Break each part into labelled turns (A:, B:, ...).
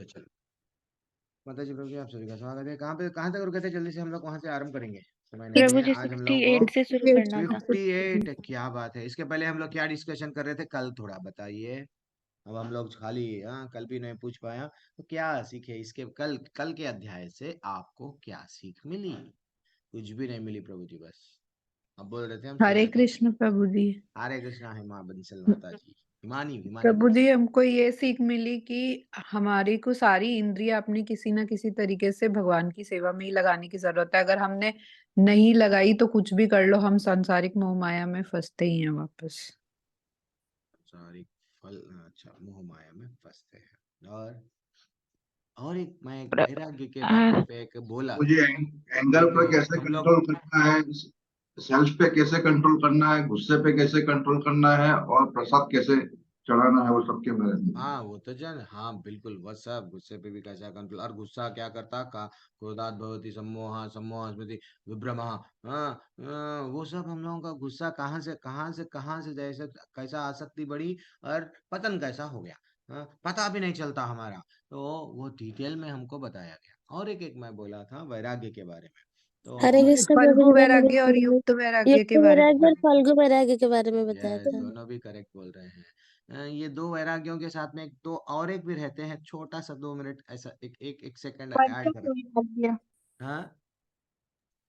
A: तो चलो, माता जी प्रभु जी आप सभी का स्वागत है। कहाँ तक रुके थे? जल्दी से हम लोग वहां से आरंभ करेंगे, समय नहीं
B: प्रभु
A: है
B: जी
A: आज हम
B: सिक्सटी
A: लोगों को।
B: एट से शुरू करना था।
A: 58, क्या बात है। इसके पहले हम लोग क्या डिस्कशन कर रहे थे कल, थोड़ा बताइए। अब हम लोग खाली, हाँ, कल भी नहीं पूछ पाया। तो क्या सीखे इसके, कल कल के अध्याय से आपको क्या सीख मिली? कुछ भी नहीं मिली प्रभु जी, बस अब बोल रहे थे हम
B: हरे
A: सोते थे।
B: कृष्ण प्रभु जी।
A: हरे कृष्णा है माँ बंसल माता जी। हिमानी हिमानी।
B: प्रभु जी हमको ये सीख मिली कि हमारी को सारी इंद्रियां अपनी किसी ना किसी तरीके से भगवान की सेवा में ही लगाने की जरूरत है। अगर हमने नहीं लगाई तो कुछ भी कर लो, हम सांसारिक मोह माया में फंसते ही हैं वापस।
A: सारी फल, अच्छा, मोह माया में फंसते हैं। और एक मैं एक
B: प्र-
A: वैराग्य के बारे
B: आ,
A: पे एक बोला था।
C: मुझे एंगर
A: एक
C: पर कैसे
A: हम लोग,
C: कंट्रोल करना है, सेल्फ पे कैसे कंट्रोल करना है, गुस्से पे कैसे कंट्रोल करना है और प्रसाद कैसे चढ़ाना है, वो सबके बारे में।
A: हाँ वो तो जन, हाँ बिल्कुल, वह सब गुस्से पे भी कैसा कंट्रोल। और गुस्सा क्या करता का, क्रोधात भवति सम्मोह, सम्मोह स्मृति विभ्रमः। हाँ, वो सब हम लोगों का गुस्सा कहाँ से जैसे कैसा आसक्ति बढ़ी और पतन कैसा हो गया, हाँ, पता भी नहीं चलता हमारा। तो वो डिटेल में हमको बताया गया। और एक एक मैं बोला था वैराग्य के बारे में।
D: हरे
A: तो
D: कृष्ण प्रभु
B: फल्गु
D: जी, मैंने
B: वैराग्य और
D: भी
B: युक्त वैराग्य
D: युक्त
B: के बारे में
D: वैराग्य और
B: बताया।
D: फाल्गु वैराग्य के बारे में बताया
A: यस,
D: था।
A: दोनों भी करेक्ट बोल रहे हैं। ये दो वैराग्यों के साथ में एक दो और एक भी रहते हैं, छोटा सा 2 मिनट ऐसा, एक सेकंड ऐड
B: मरकट
A: करो।
B: वैराग्य।
A: हाँ,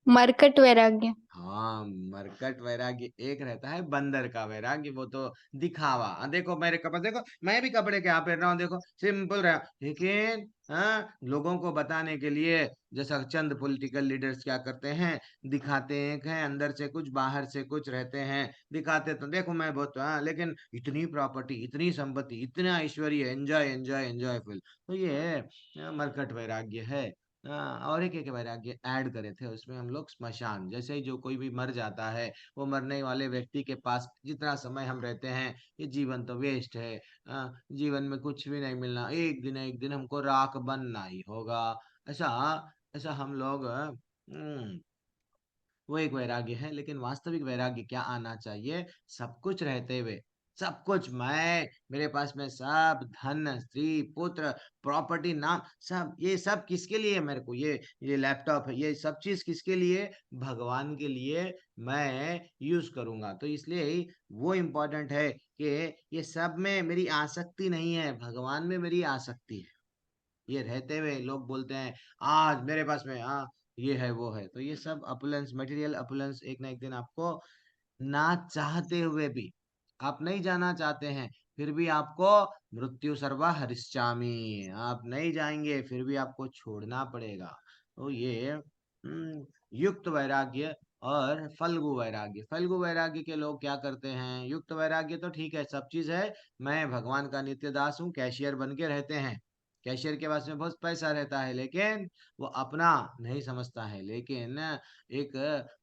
B: मरकट वैराग्य।
A: हाँ, मरकट वैराग्य एक रहता है, बंदर का वैराग्य वो तो दिखावा। देखो मेरे कपड़े देखो, मैं भी कपड़े क्या पहन रहा हूँ, देखो सिंपल रहा, लेकिन हाँ, लोगों को बताने के लिए जैसा चंद पॉलिटिकल लीडर्स क्या करते हैं, दिखाते एक हैं, अंदर से कुछ बाहर से कुछ रहते हैं। दिखाते तो देखो मैं बहुत, हाँ, लेकिन इतनी प्रॉपर्टी, इतनी संपत्ति, इतना ऐश्वर्य, एंजॉय एंजॉय एंजॉयफुल। तो ये मरकट वैराग्य है। हाँ, और एक एक वैराग्य ऐड करे थे उसमें हम लोग, स्मशान। जैसे ही जो कोई भी मर जाता है, वो मरने वाले व्यक्ति के पास जितना समय हम रहते हैं, ये जीवन तो वेस्ट है। जीवन में कुछ भी नहीं मिलना, एक दिन हमको राख बनना ही होगा। ऐसा ऐसा हम लोग, वो एक वैराग्य है। लेकिन वास्तविक वैराग्य क्या आना चाहिए? सब कुछ रहते हुए, सब कुछ मैं, मेरे पास में सब धन, स्त्री, पुत्र, प्रॉपर्टी, नाम, सब, ये सब किसके लिए? मेरे को ये लैपटॉप है, ये सब चीज किसके लिए? भगवान के लिए मैं यूज करूंगा। तो इसलिए ही वो इम्पोर्टेंट है कि ये सब में मेरी आसक्ति नहीं है, भगवान में मेरी आसक्ति है। ये रहते हुए लोग बोलते हैं आज मेरे पास में, हाँ, ये है वो है। तो ये सब अपुलेंस, मटेरियल अपुलेंस, एक ना एक दिन आपको, ना चाहते हुए भी, आप नहीं जाना चाहते हैं, फिर भी आपको मृत्यु सर्वा हरिष्यामि, आप नहीं जाएंगे फिर भी आपको छोड़ना पड़ेगा। तो ये युक्त वैराग्य और फल्गु वैराग्य। फल्गु वैराग्य के लोग क्या करते हैं? युक्त वैराग्य तो ठीक है, सब चीज है, मैं भगवान का नित्य दास हूँ, कैशियर बन के रहते हैं, कैशियर के पास में बहुत पैसा रहता है, लेकिन वो अपना नहीं समझता है। लेकिन एक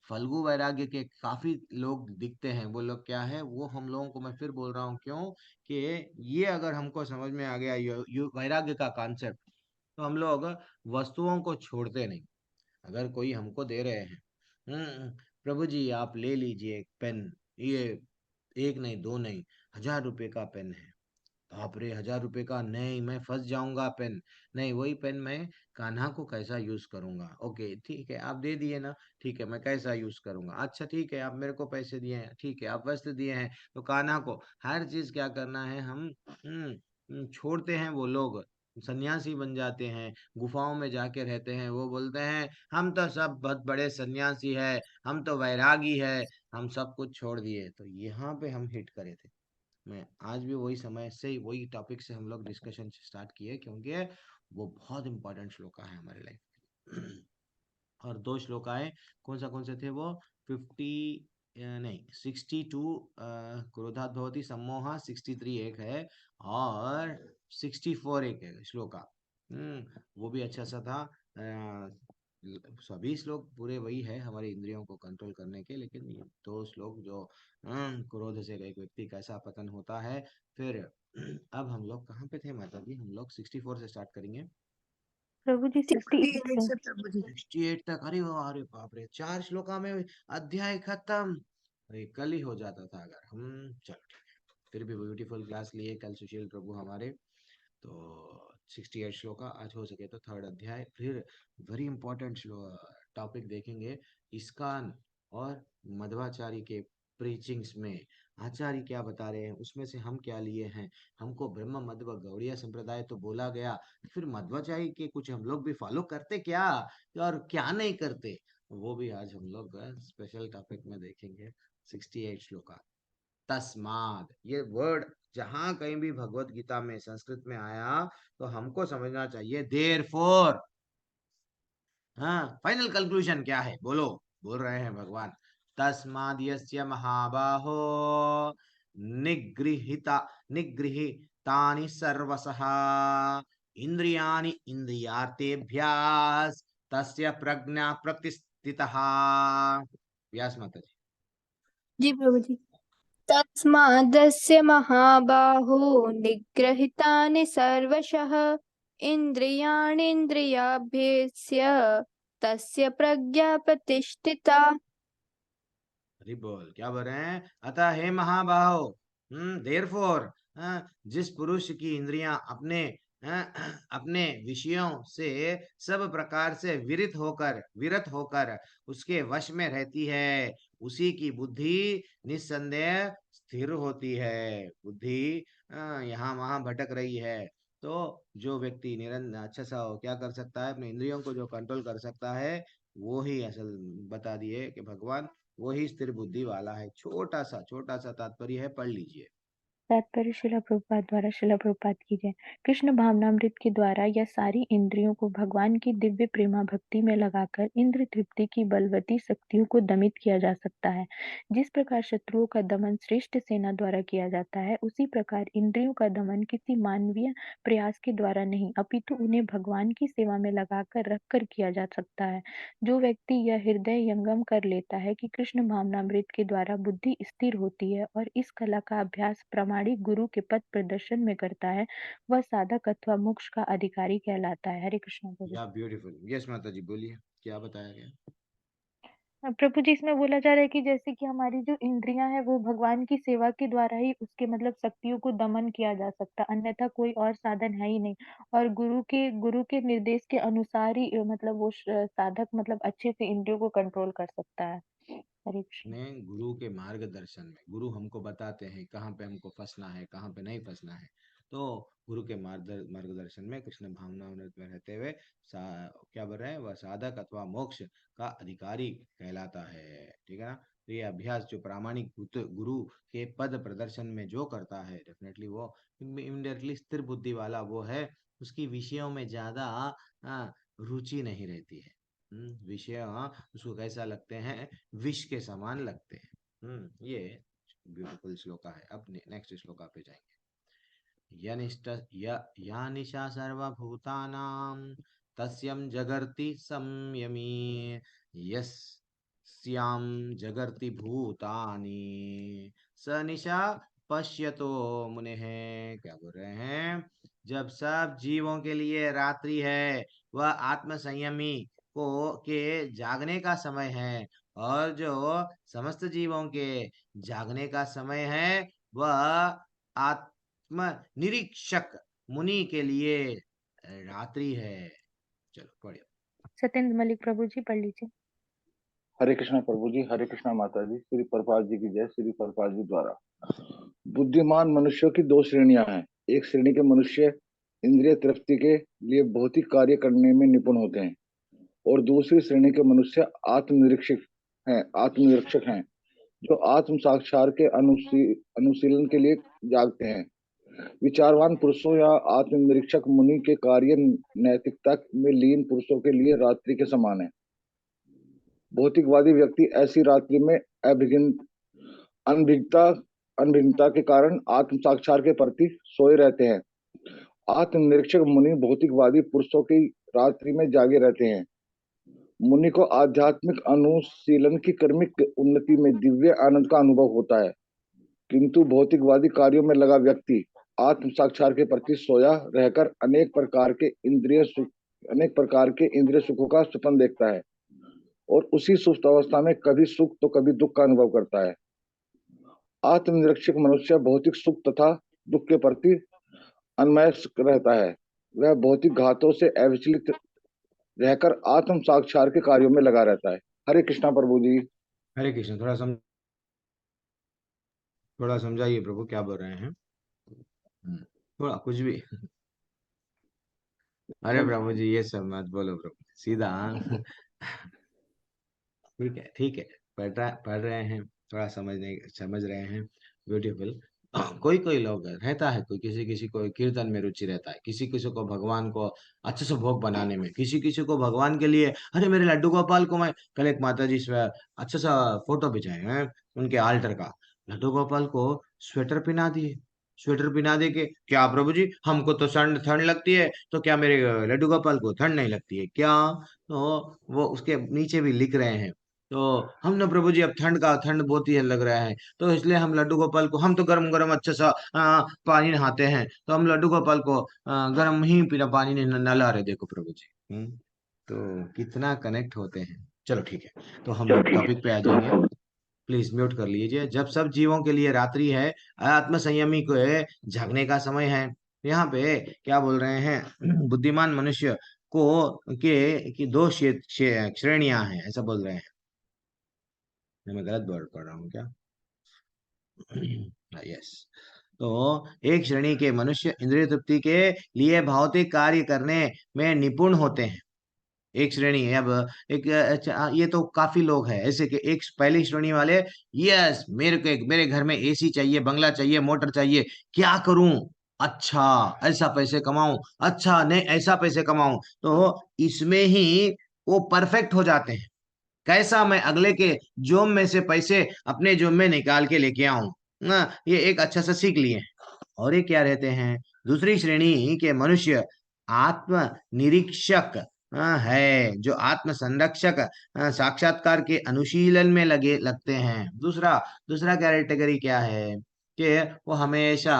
A: फल्गु वैराग्य के काफी लोग दिखते हैं। वो लोग क्या है, वो हम लोगों को, मैं फिर बोल रहा हूँ क्यों, कि ये अगर हमको समझ में आ गया वैराग्य का कॉन्सेप्ट, तो हम लोग वस्तुओं को छोड़ते नहीं। अगर कोई हमको दे रहे हैं, प्रभु जी आप ले लीजिए एक पेन, ये एक नहीं दो नहीं, 1000 रुपए का पेन है। बाप रे, 1000 रुपए का? नहीं, मैं फंस जाऊंगा पेन। नहीं, वही पेन मैं कान्हा को कैसा यूज करूंगा? ओके ठीक है, आप दे दिए ना, ठीक है, मैं कैसा यूज करूंगा? अच्छा ठीक है, आप मेरे को पैसे दिए हैं, ठीक है, आप वस्त्र दिए हैं, तो कान्हा को हर चीज क्या करना है, हम छोड़ते हैं। वो लोग सन्यासी बन जाते हैं, गुफाओं में जाके रहते हैं, वो बोलते हैं हम तो सब बहुत बड़े सन्यासी है, हम तो वैरागी है, हम सब कुछ छोड़ दिए। तो यहाँ पे हम हिट करे थे। मैं आज भी वही समय से वही टॉपिक से हम लोग डिस्कशन स्टार्ट किए, क्योंकि वो बहुत इंपॉर्टेंट श्लोका है हमारे लाइफ। और दो श्लोकाएं, कौन से थे वो? 50, नहीं 62, क्रोधात भवति सम्मोह, 63 एक है, और 64 एक है श्लोका। वो भी अच्छा सा था। सभी श्लोक पूरे वही है हमारी इंद्रियों को कंट्रोल करने के, लेकिन ये दो श्लोक जो, क्रोध से एक व्यक्ति कैसा पतन होता है। फिर अब हम लोग कहाँ पे थे माता जी? हम लोग 64 से स्टार्ट करेंगे।
B: प्रभु जी 68
E: 68
B: से।
E: से प्रभु जी।
A: 68 तक? अरे वाह, अरे बाप रे, 4 श्लोका में अध्याय खत्म। अरे कल ही हो जाता था अगर हम, चलो ठीक है। फिर भी ब्यूटीफुल क्लास लिए कल सुशील प्रभु हमारे। तो 68 श्लोका आज हो सके तो थर्ड अध्याय, फिर वेरी इंपॉर्टेंट टॉपिक देखेंगे इस्कॉन और मध्वाचार्य के प्रीचिंग्स में आचार्य क्या बता रहे हैं, उसमें से हम क्या लिए हैं। हमको ब्रह्म मध्व गौड़ीय संप्रदाय तो बोला गया, फिर मध्वाचार्य के कुछ हम लोग भी फॉलो करते क्या और क्या नहीं करते, वो भी आज हम लोग स्पेशल टॉपिक में देखेंगे। 68 श्लोका। तस्माद ये वर्ड जहां कहीं भी भगवत गीता में संस्कृत में आया तो हमको समझना चाहिए देयरफॉर। हाँ, फाइनल कंक्लूजन क्या है बोलो, बोल रहे हैं भगवान। तस्माद यस्य महाबाहो निगृहीता निगृहीतानि सर्वशः इंद्रियाणि इंद्रियार्थेभ्यास तस्य प्रज्ञा प्रतिष्ठितः। व्यास माता जी।
E: जी प्रभु जी। तस्मादस्य महाबाहो निग्रहितानि सर्वशः इन्द्रियाणीन्द्रियाभ्यस्य तस्य प्रज्ञा प्रतिष्ठिता।
A: हरि बोल, क्या बोल रहे हैं। अतः हे महाबाहो, देयरफॉर, जिस पुरुष की इंद्रियां अपने अपने विषयों से सब प्रकार से विरत होकर उसके वश में रहती है, उसी की बुद्धि निस्संदेह स्थिर होती है। बुद्धि यहाँ वहां भटक रही है, तो जो व्यक्ति निरंतर अच्छा सा क्या कर सकता है, अपने इंद्रियों को जो कंट्रोल कर सकता है, वो ही असल बता दिए कि भगवान वही स्थिर बुद्धि वाला है। छोटा सा तात्पर्य है, पढ़ लीजिए।
F: तात्पर्य शिला प्रभुपाद द्वारा शिला प्रभुपाद की जय। कृष्ण भावनामृत के द्वारा यह सारी इंद्रियों को भगवान की दिव्य प्रेमा भक्ति में लगाकर इंद्र तृप्ति की बलवती शक्तियों को दमित किया जा सकता है। जिस प्रकार शत्रुओं का दमन श्रेष्ठ सेना द्वारा किया जाता है, उसी प्रकार इंद्रियों का दमन किसी मानवीय प्रयास के द्वारा नहीं, अपितु उन्हें भगवान की सेवा में लगाकर रखकर किया जा सकता है। जो व्यक्ति यह हृदय यंगम कर लेता है कि कृष्ण भावनामृत के द्वारा बुद्धि स्थिर होती है और इस कला का अभ्यास प्रामाणिक गुरु के पद प्रदर्शन में करता है, वह साधक अथवा मोक्ष का अधिकारी कहलाता है। हरे कृष्ण प्रभु।
A: या ब्यूटीफुल। यस माता जी, बोलिए क्या बताया गया।
F: प्रभु जी, इसमें बोला जा रहा है कि जैसे कि हमारी जो इंद्रियां हैं वो भगवान की सेवा के द्वारा ही उसके मतलब शक्तियों को दमन किया जा सकता, अन्यथा कोई और साधन है ही नहीं। और गुरु के निर्देश के अनुसार ही मतलब वो साधक मतलब अच्छे से इंद्रियों को कंट्रोल कर सकता है। हरे कृष्ण।
A: अपने गुरु के मार्गदर्शन में गुरु हमको बताते हैं कहाँ पे हमको फंसना है, कहाँ पे नहीं फंसना है। तो गुरु के मार्गदर्शन में कृष्ण भावनामृत में रहते हुए क्या बोल रहे हैं, वह साधक अथवा मोक्ष का अधिकारी कहलाता है। ठीक है ना। तो ये अभ्यास जो प्रामाणिक गुरु के पद प्रदर्शन में जो करता है, डेफिनेटली वो इमिडिएटली स्थिर बुद्धि वाला वो है। उसकी विषयों में ज्यादा रुचि नहीं रहती है। विषय उसको कैसा लगते हैं, विष के समान लगते हैं। ये ब्यूटीफुल श्लोका है। अब नेक्स्ट श्लोका पे जाएंगे। या निशा सर्वभूतानां तस्यं जगर्ति संयमी यस्यां जगर्ति भूतानि स निशा पश्यतो मुनेः। क्या बोल रहे हैं, जब सब जीवों के लिए रात्रि है, वह आत्म संयमी को के जागने का समय है, और जो समस्त जीवों के जागने का समय है, वह आत्म निरीक्षक मुनि के लिए रात्रि है। चलो पढ़िए।
F: सत्येंद्र मलिक प्रभु जी पढ़ लीजिए।
C: हरे कृष्णा प्रभु जी, हरे कृष्णा माता जी, श्री प्रभुपाद जी की जय। श्री प्रभुपाद जी द्वारा बुद्धिमान मनुष्यों की दो श्रेणियां हैं। एक श्रेणी के मनुष्य इंद्रिय तृप्ति के लिए भौतिक कार्य करने में निपुण होते हैं, और दूसरी श्रेणी के मनुष्य आत्मनिरीक्षक हैं, जो आत्म साक्षात के अनुशीलन के लिए जागते हैं। विचारवान पुरुषों या आत्मनिरीक्षक मुनि के कार्य नैतिकता में लीन पुरुषों के लिए रात्रि के समान है। भौतिकवादी व्यक्ति ऐसी रात्रि में अनभिज्ञता के कारण आत्म साक्षात के प्रति सोए रहते हैं। आत्मनिरीक्षक मुनि भौतिकवादी पुरुषों की रात्रि में जागे रहते हैं। मुनि को आध्यात्मिक अनुशीलन की क्रमिक उन्नति में दिव्य आनंद का अनुभव होता है, किंतु भौतिकवादी कार्यों में लगा व्यक्ति आत्म साक्षात के प्रति सोया रहकर अनेक प्रकार के इंद्रिय सुखों का स्वप्न देखता है, और उसी सुप्त अवस्था में कभी सुख तो कभी दुख का अनुभव करता है। आत्मनिरीक्षक मनुष्य भौतिक सुख तथा दुख के प्रति अन्वय रहता है, वह भौतिक घातों से अविचलित रहकर आत्म साक्षात के कार्यों में लगा रहता है। हरे कृष्णा प्रभु जी।
A: हरे कृष्ण। थोड़ा समझाइए प्रभु, क्या बोल रहे हैं? थोड़ा कुछ भी। अरे प्रभु जी ये सब मत बोलो प्रभु, सीधा। ठीक है ठीक है, पढ़ रहे हैं, थोड़ा समझ रहे हैं। ब्यूटीफुल। कोई कोई लोग रहता है, कोई किसी किसी को कीर्तन में रुचि रहता है, किसी किसी को भगवान को अच्छे से भोग बनाने में, किसी किसी को भगवान के लिए, अरे मेरे लड्डू गोपाल को मैं कल एक माता जी से अच्छा सा फोटो भिजाए हैं उनके आल्टर का, लड्डू गोपाल को स्वेटर पहना दिए। स्वेटर पहना दे के, क्या प्रभु जी हमको तो ठंड ठंड लगती है, तो क्या मेरे लड्डू गोपाल को ठंड नहीं लगती है क्या? तो वो उसके नीचे भी लिख रहे हैं, तो हम ना प्रभु जी अब ठंड बहुत ही लग रहा है, तो इसलिए हम लड्डू गोपाल को, हम तो गरम गरम अच्छा सा पानी नहाते हैं, तो हम लड्डू गोपाल को गरम ही पीना पानी नहीं नला रहे, देखो प्रभु जी। तो कितना कनेक्ट होते हैं। चलो ठीक है, तो हम टॉपिक पे आ जाएंगे। प्लीज म्यूट कर लीजिए। जब सब जीवों के लिए रात्रि है, आत्म संयमी को जागने का समय है। यहाँ पे क्या बोल रहे हैं? बुद्धिमान मनुष्य को के की दो श्रेणियां हैं, ऐसा बोल रहे हैं। मैं गलत वर्ड पढ़ रहा हूँ क्या? यस। तो एक श्रेणी के मनुष्य इंद्रिय तृप्ति के लिए भौतिक कार्य करने में निपुण होते हैं। एक श्रेणी है। अब एक ये तो काफी लोग हैं ऐसे कि एक पहली श्रेणी वाले, यस मेरे को मेरे घर में एसी चाहिए, बंगला चाहिए, मोटर चाहिए, क्या करूं? अच्छा ऐसा पैसे कमाऊं, अच्छा नहीं ऐसा पैसे कमाऊं, तो इसमें ही वो परफेक्ट हो जाते हैं। कैसा मैं अगले के जोम में से पैसे अपने जोम में निकाल के लेके आऊं, ना ये एक अच्छा सा सीख लिए। और ये क्या रहते हैं? दूसरी श्रेणी के मनुष्य आत्म निरीक्षक है, जो आत्म संरक्षक साक्षात्कार के अनुशीलन में लगे लगते हैं। दूसरा दूसरा कैटेगरी क्या है कि वो हमेशा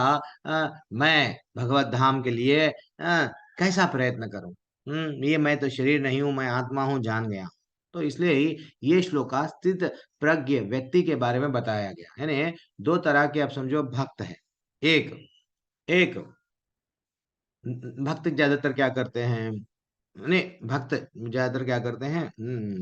A: मैं भगवत धाम के लिए कैसा प्रयत्न करूं, ये मैं तो शरीर नहीं हूं, मैं आत्मा हूं, जान गया। तो इसलिए ही ये श्लोका स्थित प्रज्ञ व्यक्ति के बारे में बताया गया। यानी दो तरह के, आप समझो, भक्त है। एक एक भक्त ज्यादातर क्या करते हैं? नहीं, भक्त ज्यादातर क्या करते हैं?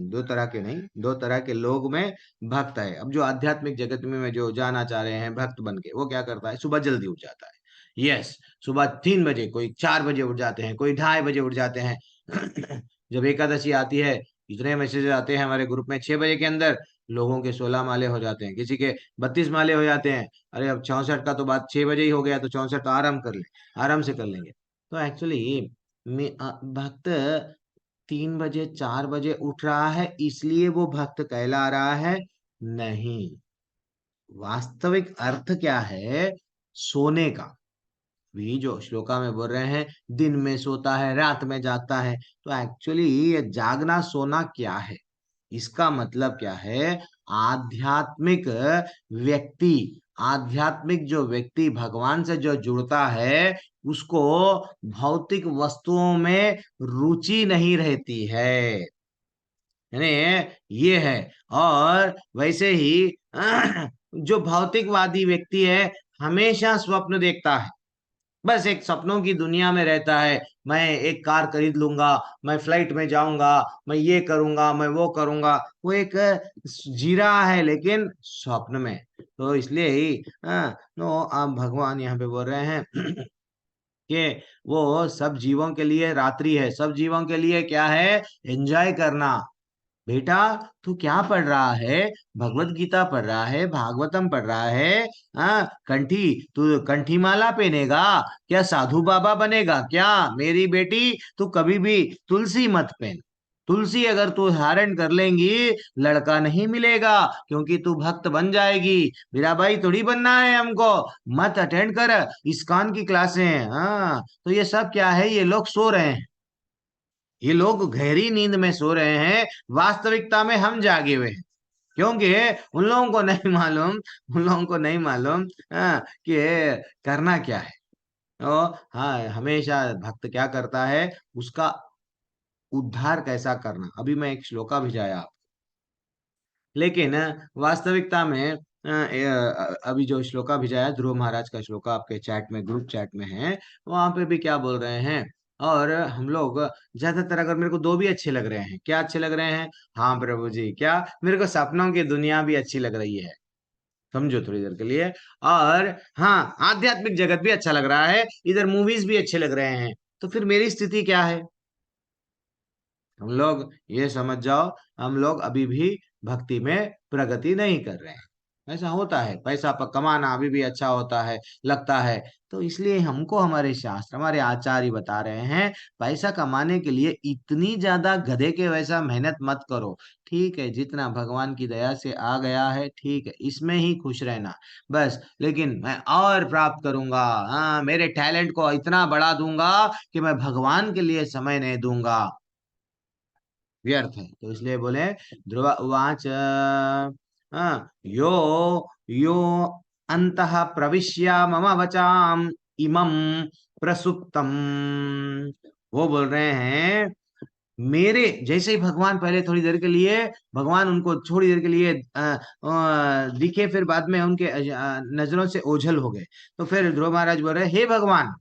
A: दो तरह के नहीं, दो तरह के लोग में भक्त है। अब जो आध्यात्मिक जगत में जो जाना चाह रहे हैं भक्त बन के, वो क्या करता है? सुबह जल्दी उठ जाता है। यस, सुबह 3 बजे, कोई 4 बजे उठ जाते हैं, कोई 2:30 बजे उठ जाते हैं। जब एकादशी आती है, इतने मैसेज आते हैं हमारे ग्रुप में, 6 बजे के अंदर लोगों के 16 माले हो जाते हैं, किसी के 32 माले हो जाते हैं। अरे अब 64 का तो बात 6 बजे ही हो गया, तो 64 तो आराम कर ले, आराम से कर लेंगे। तो एक्चुअली भक्त 3 बजे 4 बजे उठ रहा है इसलिए वो भक्त कहला रहा है? नहीं, वास्तविक अर्थ क्या है सोने का? भी जो श्लोका में बोल रहे हैं दिन में सोता है रात में जागता है, तो एक्चुअली ये जागना सोना क्या है? इसका मतलब क्या है? आध्यात्मिक व्यक्ति, आध्यात्मिक जो व्यक्ति भगवान से जो जुड़ता है, उसको भौतिक वस्तुओं में रुचि नहीं रहती है। यानी ये है। और वैसे ही जो भौतिकवादी व्यक्ति है, हमेशा स्वप्न देखता है, बस एक सपनों की दुनिया में रहता है। मैं एक कार खरीद लूंगा, मैं फ्लाइट में जाऊंगा, मैं ये करूंगा, मैं वो करूंगा। वो एक जी रहा है लेकिन स्वप्न में। तो इसलिए ही नो आप भगवान यहाँ पे बोल रहे हैं कि वो सब जीवों के लिए रात्रि है, सब जीवों के लिए क्या है? एंजॉय करना। बेटा तू क्या पढ़ रहा है? भगवत गीता पढ़ रहा है, भागवतम पढ़ रहा है? हाँ, कंठी तू कंठी माला पहनेगा क्या? साधु बाबा बनेगा क्या? मेरी बेटी तू कभी भी तुलसी मत पहन। तुलसी अगर तू धारण कर लेंगी, लड़का नहीं मिलेगा, क्योंकि तू भक्त बन जाएगी। मेरा भाई थोड़ी बनना है हमको। मत अटेंड कर इस्कॉन की क्लासें। हाँ, तो ये सब क्या है? ये लोग सो रहे हैं, ये लोग गहरी नींद में सो रहे हैं, वास्तविकता में हम जागे हुए हैं। क्योंकि उन लोगों को नहीं मालूम, उन लोगों को नहीं मालूम कि करना क्या है। तो हाँ, हमेशा भक्त क्या करता है? उसका उद्धार कैसा करना। अभी मैं एक श्लोका भिजाया आप, लेकिन वास्तविकता में अभी जो श्लोका भिजाया ध्रुव महाराज का श्लोका आपके चैट में, ग्रुप चैट में है, वहां पे भी क्या बोल रहे हैं और हम लोग ज्यादातर, अगर मेरे को दो भी अच्छे लग रहे हैं, क्या अच्छे लग रहे हैं? हाँ प्रभु जी, क्या? मेरे को सपनों की दुनिया भी अच्छी लग रही है, समझो थोड़ी देर के लिए। और हाँ, आध्यात्मिक जगत भी अच्छा लग रहा है, इधर मूवीज भी अच्छे लग रहे हैं। तो फिर मेरी स्थिति क्या है? हम लोग ये समझ जाओ, हम लोग अभी भी भक्ति में प्रगति नहीं कर रहे हैं। ऐसा होता है, पैसा कमाना अभी भी अच्छा होता है, लगता है। तो इसलिए हमको हमारे शास्त्र, हमारे आचार्य बता रहे हैं, पैसा कमाने के लिए इतनी ज्यादा गधे के वैसा मेहनत मत करो। ठीक है, जितना भगवान की दया से आ गया है, ठीक है, इसमें ही खुश रहना बस। लेकिन मैं और प्राप्त करूंगा, हाँ, मेरे टैलेंट को इतना बढ़ा दूंगा कि मैं भगवान के लिए समय नहीं दूंगा, व्यर्थ है। तो इसलिए बोले, ध्रुव उवाच, हाँ, यो यो अंतः प्रविश्य मम वचाम इमं प्रसुप्तम। वो बोल रहे हैं, मेरे जैसे ही भगवान पहले थोड़ी देर के लिए, भगवान उनको थोड़ी देर के लिए दिखे, फिर बाद में उनके नजरों से ओझल हो गए। तो फिर ध्रुव महाराज बोल रहे, हे भगवान,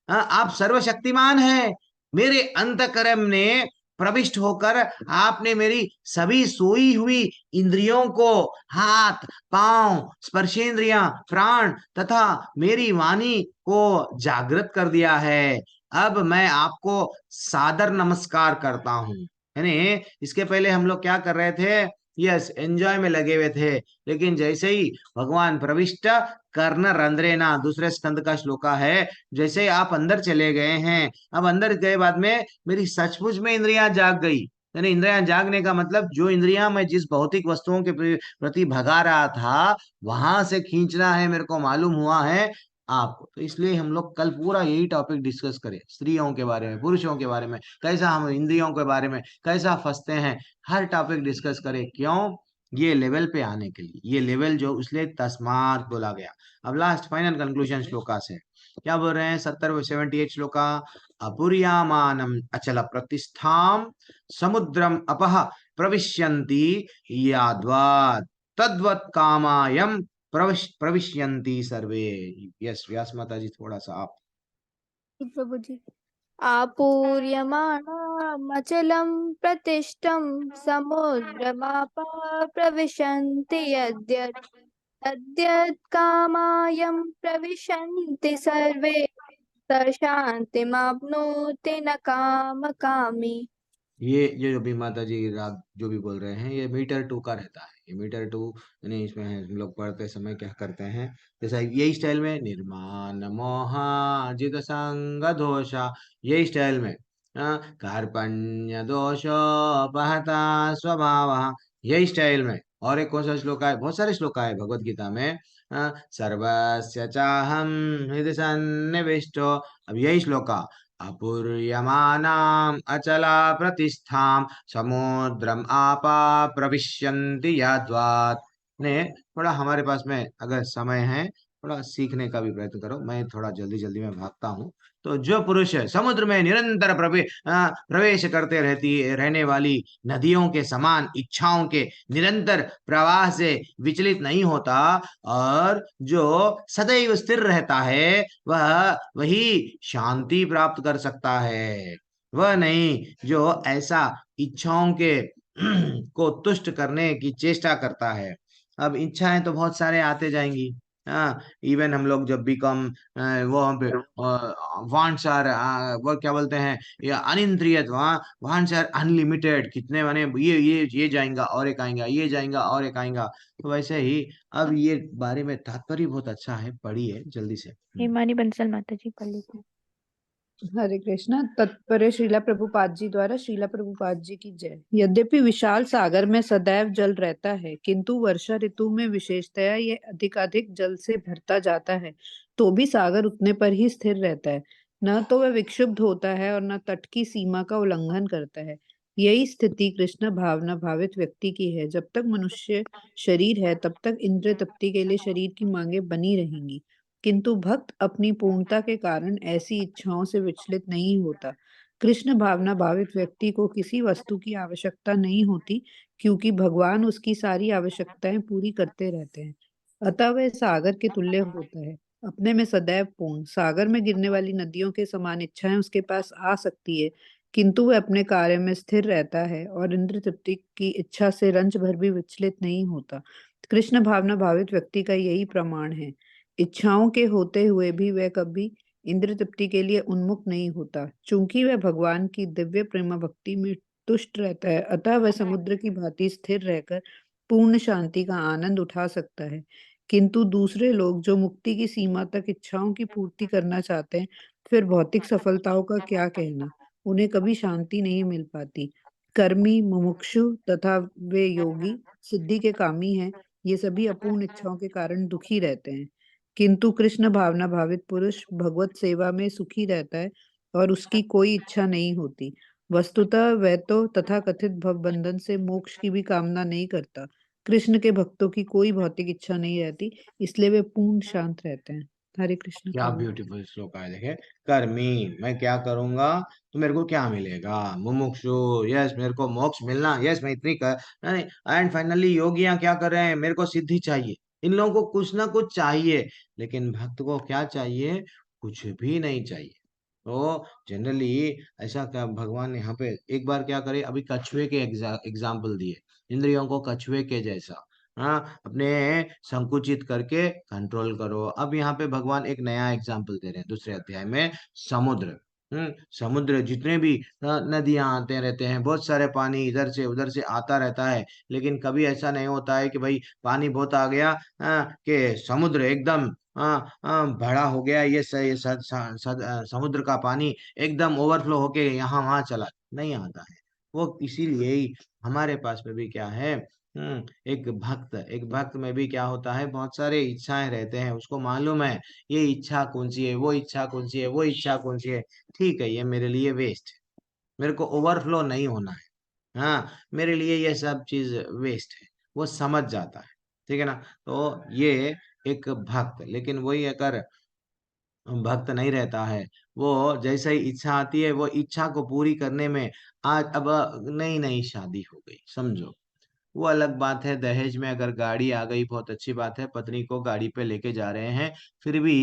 A: आप सर्वशक्तिमान हैं। मेरे अंतकरम ने प्रविष्ट होकर आपने मेरी सभी सोई हुई इंद्रियों को, हाथ, पांव, स्पर्शेंद्रियां, प्राण तथा मेरी वाणी को जागृत कर दिया है। अब मैं आपको सादर नमस्कार करता हूँ। यानी इसके पहले हम लोग क्या कर रहे थे? यस, एंजॉय में लगे हुए थे। लेकिन जैसे ही भगवान प्रविष्ट, कर्ण रंध्रेना, दूसरे स्कंद का श्लोका है, जैसे ही आप अंदर चले गए हैं, अब अंदर गए बाद में मेरी सचमुच में इंद्रियां जाग गई। यानी इंद्रियां जागने का मतलब, जो इंद्रियां मैं जिस भौतिक वस्तुओं के प्रति भगा रहा था, वहां से खींचना है, मेरे को मालूम हुआ है आपको। तो इसलिए हम लोग कल पूरा यही टॉपिक डिस्कस करें, स्त्रियों के बारे में, पुरुषों के बारे में, कैसा हम इंद्रियों के बारे में कैसा फंसते हैं, हर टॉपिक डिस्कस करें। क्यों? ये लेवल पे आने के लिए, ये लेवल जो इसलिए तस्मात बोला गया। अब लास्ट फाइनल कंक्लूजन श्लोका से क्या बोल रहे हैं? 78 श्लोका। अपुर्यामानम अचल प्रतिष्ठाम समुद्रम अपह प्रविश्यन्ति याद्वात् तद्वत् कामायम प्रविश्यन्ति सर्वे। यस, व्यास माता जी, थोड़ा सा आप।
E: जी प्रभु जी। आपूर्यमाणमचलं प्रतिष्ठं समुद्रमापः प्रविशन्ति यद्यत् तद्यत् कामायं प्रविशन्ति सर्वे स शान्तिमाप्नोति न कामकामी।
A: ये जो भी माता जी राग जो भी बोल रहे हैं, ये मीटर टू का रहता है। ये मीटर टू यानी इसमें हम लोग पढ़ते समय क्या करते हैं, जैसा यही स्टाइल में, निर्माण मोहा जित संग दोषा, यही स्टाइल में, कार्पण्य दोषोपहता स्वभाव, यही स्टाइल में। और एक कौन सा श्लोक है? बहुत सारे श्लोक है भगवत गीता में। सर्वस्य चाहम हृदय सन्निविष्टो। अब यही श्लोका, अपूर्यमानाम अचला प्रतिष्ठाम समुद्रम आपा प्रविश्यन्ति याद्वात्। ने थोड़ा हमारे पास में अगर समय है, थोड़ा सीखने का भी प्रयत्न करो। मैं थोड़ा जल्दी जल्दी में भागता हूँ। तो जो पुरुष समुद्र में निरंतर प्रवेश करते रहने वाली नदियों के समान इच्छाओं के निरंतर प्रवाह से विचलित नहीं होता, और जो सदैव स्थिर रहता है, वही शांति प्राप्त कर सकता है। वह नहीं जो ऐसा इच्छाओं के को तुष्ट करने की चेष्टा करता है। अब इच्छाएं तो बहुत सारे आते जाएंगी। हाँ, इवन हम लोग जब भी कम वो हम पे वांट्स आर, वो क्या बोलते हैं, ये अनियंत्रित, वांट्स आर अनलिमिटेड, कितने माने ये जाएगा और एक आएगा, ये जाएगा और एक आएगा। तो वैसे ही अब ये बारे में तात्पर्य बहुत अच्छा है, पढ़िए जल्दी से।
F: हेमानी बंसल माता जी पढ़ लेती।
B: हरे कृष्णा। तत्परे श्रीला प्रभुपाद जी द्वारा श्रीला प्रभुपाद जी की जय। यद्यपि विशाल सागर में सदैव जल रहता है, किंतु वर्षा ऋतु में विशेषतया ये अधिक जल से भरता जाता है, तो भी सागर उतने पर ही स्थिर रहता है। न तो वह विक्षुब्ध होता है और न तट की सीमा का उल्लंघन करता है। यही स्थिति कृष्ण भावना भावित व्यक्ति की है। जब तक मनुष्य शरीर है, तब तक इंद्रिय तृप्ति के लिए शरीर की मांगे बनी रहेंगी, किंतु भक्त अपनी पूर्णता के कारण ऐसी इच्छाओं से विचलित नहीं होता। कृष्ण भावना भावित व्यक्ति को किसी वस्तु की आवश्यकता नहीं होती, क्योंकि भगवान उसकी सारी आवश्यकताएं पूरी करते रहते हैं। अतः वह सागर के तुल्य होता है। अपने में सदैव पूर्ण, सागर में गिरने वाली नदियों के समान इच्छाएं उसके पास आ सकती है, किंतु वह अपने कार्य में स्थिर रहता है और इंद्र तृप्ति की इच्छा से रंच भर भी विचलित नहीं होता। कृष्ण भावना भावित व्यक्ति का यही प्रमाण है। इच्छाओं के होते हुए भी वह कभी इंद्र तृप्ति के लिए उन्मुख नहीं होता, चूंकि वह भगवान की दिव्य प्रेम भक्ति में तुष्ट रहता है, अतः वह समुद्र की भांति स्थिर रहकर पूर्ण शांति का आनंद उठा सकता है। किंतु दूसरे लोग जो मुक्ति की सीमा तक इच्छाओं की पूर्ति करना चाहते हैं, फिर भौतिक सफलताओं का क्या कहना, उन्हें कभी शांति नहीं मिल पाती। कर्मी, मुमुक्षु तथा वे योगी, सिद्धि के कामी हैं, ये सभी अपूर्ण इच्छाओं के कारण दुखी रहते हैं। किंतु कृष्ण भावना भावित पुरुष भगवत सेवा में सुखी रहता है और उसकी कोई इच्छा नहीं होती। वस्तुतः वह तो तथाकथित भव बंधन से मोक्ष की भी कामना नहीं करता। कृष्ण के भक्तों की कोई भौतिक इच्छा नहीं रहती, इसलिए वे पूर्ण शांत रहते हैं। हरे कृष्ण
A: क्या
B: प्रभु।
A: ब्यूटीफुल श्लोक है, देखे। कर्मी, मैं क्या करूंगा तो मेरे को क्या मिलेगा। मुमुक्षु, यस मेरे को मोक्ष मिलना, यस मैं इतनी कर। एंड फाइनली योगियां क्या कर रहे हैं, मेरे को सिद्धि चाहिए। इन लोगों को कुछ ना कुछ चाहिए, लेकिन भक्त को क्या चाहिए, कुछ भी नहीं चाहिए। तो जनरली ऐसा क्या भगवान यहाँ पे एक बार क्या करे, अभी कछुए के एग्जाम्पल दिए, इंद्रियों को कछुए के जैसा, हाँ, अपने संकुचित करके कंट्रोल करो। अब यहाँ पे भगवान एक नया एग्जाम्पल दे रहे हैं दूसरे अध्याय में, समुद्र। समुद्र जितने भी नदियां आते रहते हैं, बहुत सारे पानी इधर से उधर से आता रहता है, लेकिन कभी ऐसा नहीं होता है कि भाई पानी बहुत आ गया, कि समुद्र एकदम बड़ा हो गया, ये समुद्र का पानी एकदम ओवरफ्लो होके यहाँ वहां चला नहीं आता है। वो इसीलिए ही हमारे पास में भी क्या है, एक भक्त में भी क्या होता है, बहुत सारे इच्छाएं रहते हैं, उसको मालूम है ये इच्छा कौन सी है, वो इच्छा कौन सी है, वो इच्छा कौन सी है। ठीक है, ये मेरे लिए वेस्ट है, मेरे को ओवरफ्लो नहीं होना है। हाँ, मेरे लिए ये सब चीज वेस्ट है, वो समझ जाता है। ठीक है ना। तो ये एक भक्त, लेकिन वही अगर भक्त नहीं रहता है, वो जैसे ही इच्छा आती है, वो इच्छा को पूरी करने में, आज अब नई नई शादी हो गई समझो, वो अलग बात है। दहेज में अगर गाड़ी आ गई, बहुत अच्छी बात है, पत्नी को गाड़ी पे लेके जा रहे हैं, फिर भी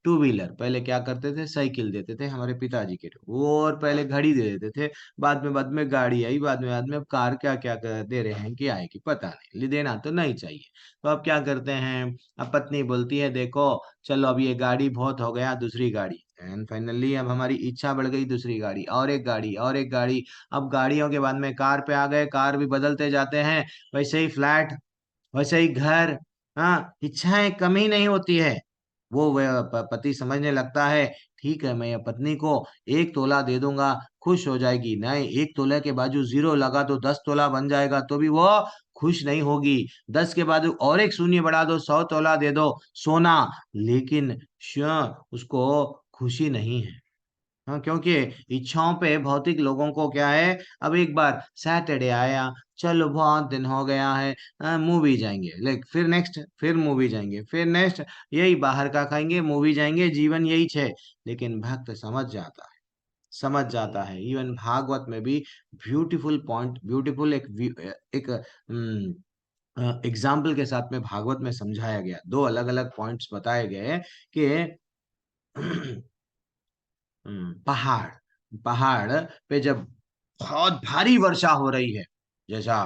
A: टू व्हीलर, पहले क्या करते थे, साइकिल देते थे हमारे पिताजी के, वो और पहले घड़ी दे देते थे, बाद में गाड़ी आई, बाद में अब कार क्या क्या दे रहे हैं कि आएगी पता नहीं, देना तो नहीं चाहिए। तो अब क्या करते हैं, अब पत्नी बोलती है देखो, चलो अब ये गाड़ी बहुत हो गया, दूसरी गाड़ी। एंड फाइनली अब हमारी इच्छा बढ़ गई, दूसरी गाड़ी और एक गाड़ी और एक गाड़ी। अब गाड़ियों के बाद में कार पे आ गए, कार भी बदलते जाते हैं, वैसे ही फ्लैट, वैसे ही घर। हाँ, इच्छाएं कमी नहीं होती है। वो वह पति समझने लगता है, ठीक है मैं ये पत्नी को 1 तोला दे दूंगा, खुश हो जाएगी। नहीं, 1 तोले के बाजू जीरो लगा दो, 10 तोला बन जाएगा, तो भी वो खुश नहीं होगी। 10 के बाजू और एक शून्य बढ़ा दो, 100 तोला दे दो सोना, लेकिन उसको खुशी नहीं है। हाँ, क्योंकि इच्छाओं पे भौतिक लोगों को क्या है, अब एक बार सैटरडे आया, चलो बहुत दिन हो गया है, मूवी जाएंगे, लाइक फिर नेक्स्ट, फिर मूवी जाएंगे, फिर नेक्स्ट, यही बाहर का खाएंगे, मूवी जाएंगे, जीवन यही है। लेकिन भक्त समझ जाता है, समझ जाता है। इवन भागवत में भी ब्यूटीफुल पॉइंट, ब्यूटीफुल एक एग्जाम्पल के साथ में भागवत में समझाया गया, 2 अलग अलग पॉइंट्स बताए गए कि पहाड़, पहाड़ पे जब बहुत भारी वर्षा हो रही है, जैसा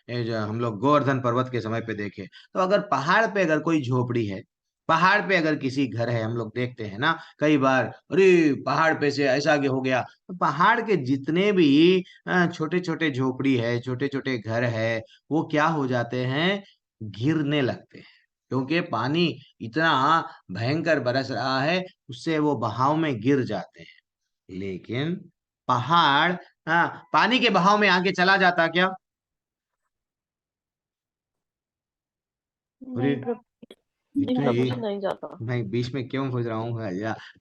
A: ये जो हम लोग गोवर्धन पर्वत के समय पे देखे, तो अगर पहाड़ पे अगर कोई झोपड़ी है, पहाड़ पे अगर किसी घर है, हम लोग देखते हैं ना कई बार, अरे पहाड़ पे से ऐसा आगे हो गया, तो पहाड़ के जितने भी छोटे छोटे झोपड़ी है, छोटे छोटे घर है, वो क्या हो जाते हैं, गिरने लगते हैं, क्योंकि पानी इतना भयंकर बरस रहा है, उससे वो बहाव में गिर जाते हैं। लेकिन पहाड़, हाँ, पानी के बहाव में आगे चला जाता क्या? अरे
F: नहीं प्रभु, नहीं
A: इतने
F: प्रभु
A: ही,
F: जी नहीं जाता।
A: मैं बीच में क्यों खोज रहा हूँ,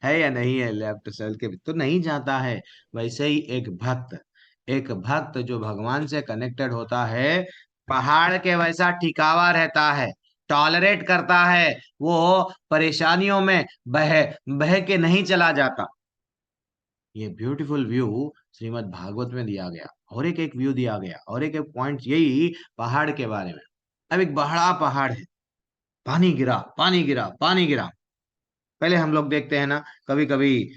A: है या नहीं है, लेफ्ट साइड के तो नहीं जाता है। वैसे ही एक भक्त जो भगवान से कनेक्टेड होता है, पहाड़ के वैसा टिकावा रहता है, टॉलरेट करता है, वो परेशानियों में बह बह के नहीं चला जाता। ये ब्यूटीफुल व्यू श्रीमद् भागवत में दिया गया, और एक व्यू दिया गया, और एक पॉइंट यही पहाड़ के बारे में। अब एक बड़ा पहाड़ है, पानी गिरा, पानी गिरा, पानी गिरा, पहले हम लोग देखते हैं ना, कभी कभी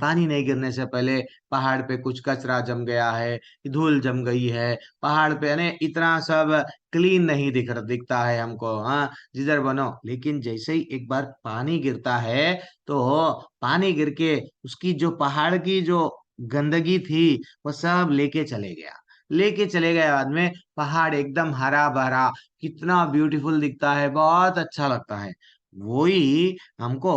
A: पानी नहीं गिरने से पहले पहाड़ पे कुछ कचरा जम गया है, धूल जम गई है, पहाड़ पे यानी इतना सब क्लीन नहीं दिखता है हमको, हाँ जिधर बनो। लेकिन जैसे ही एक बार पानी गिरता है, तो पानी गिर के उसकी जो पहाड़ की जो गंदगी थी वो सब लेके चले गए बाद में पहाड़ एकदम हरा भरा, कितना ब्यूटीफुल दिखता है, बहुत अच्छा लगता है। वही हमको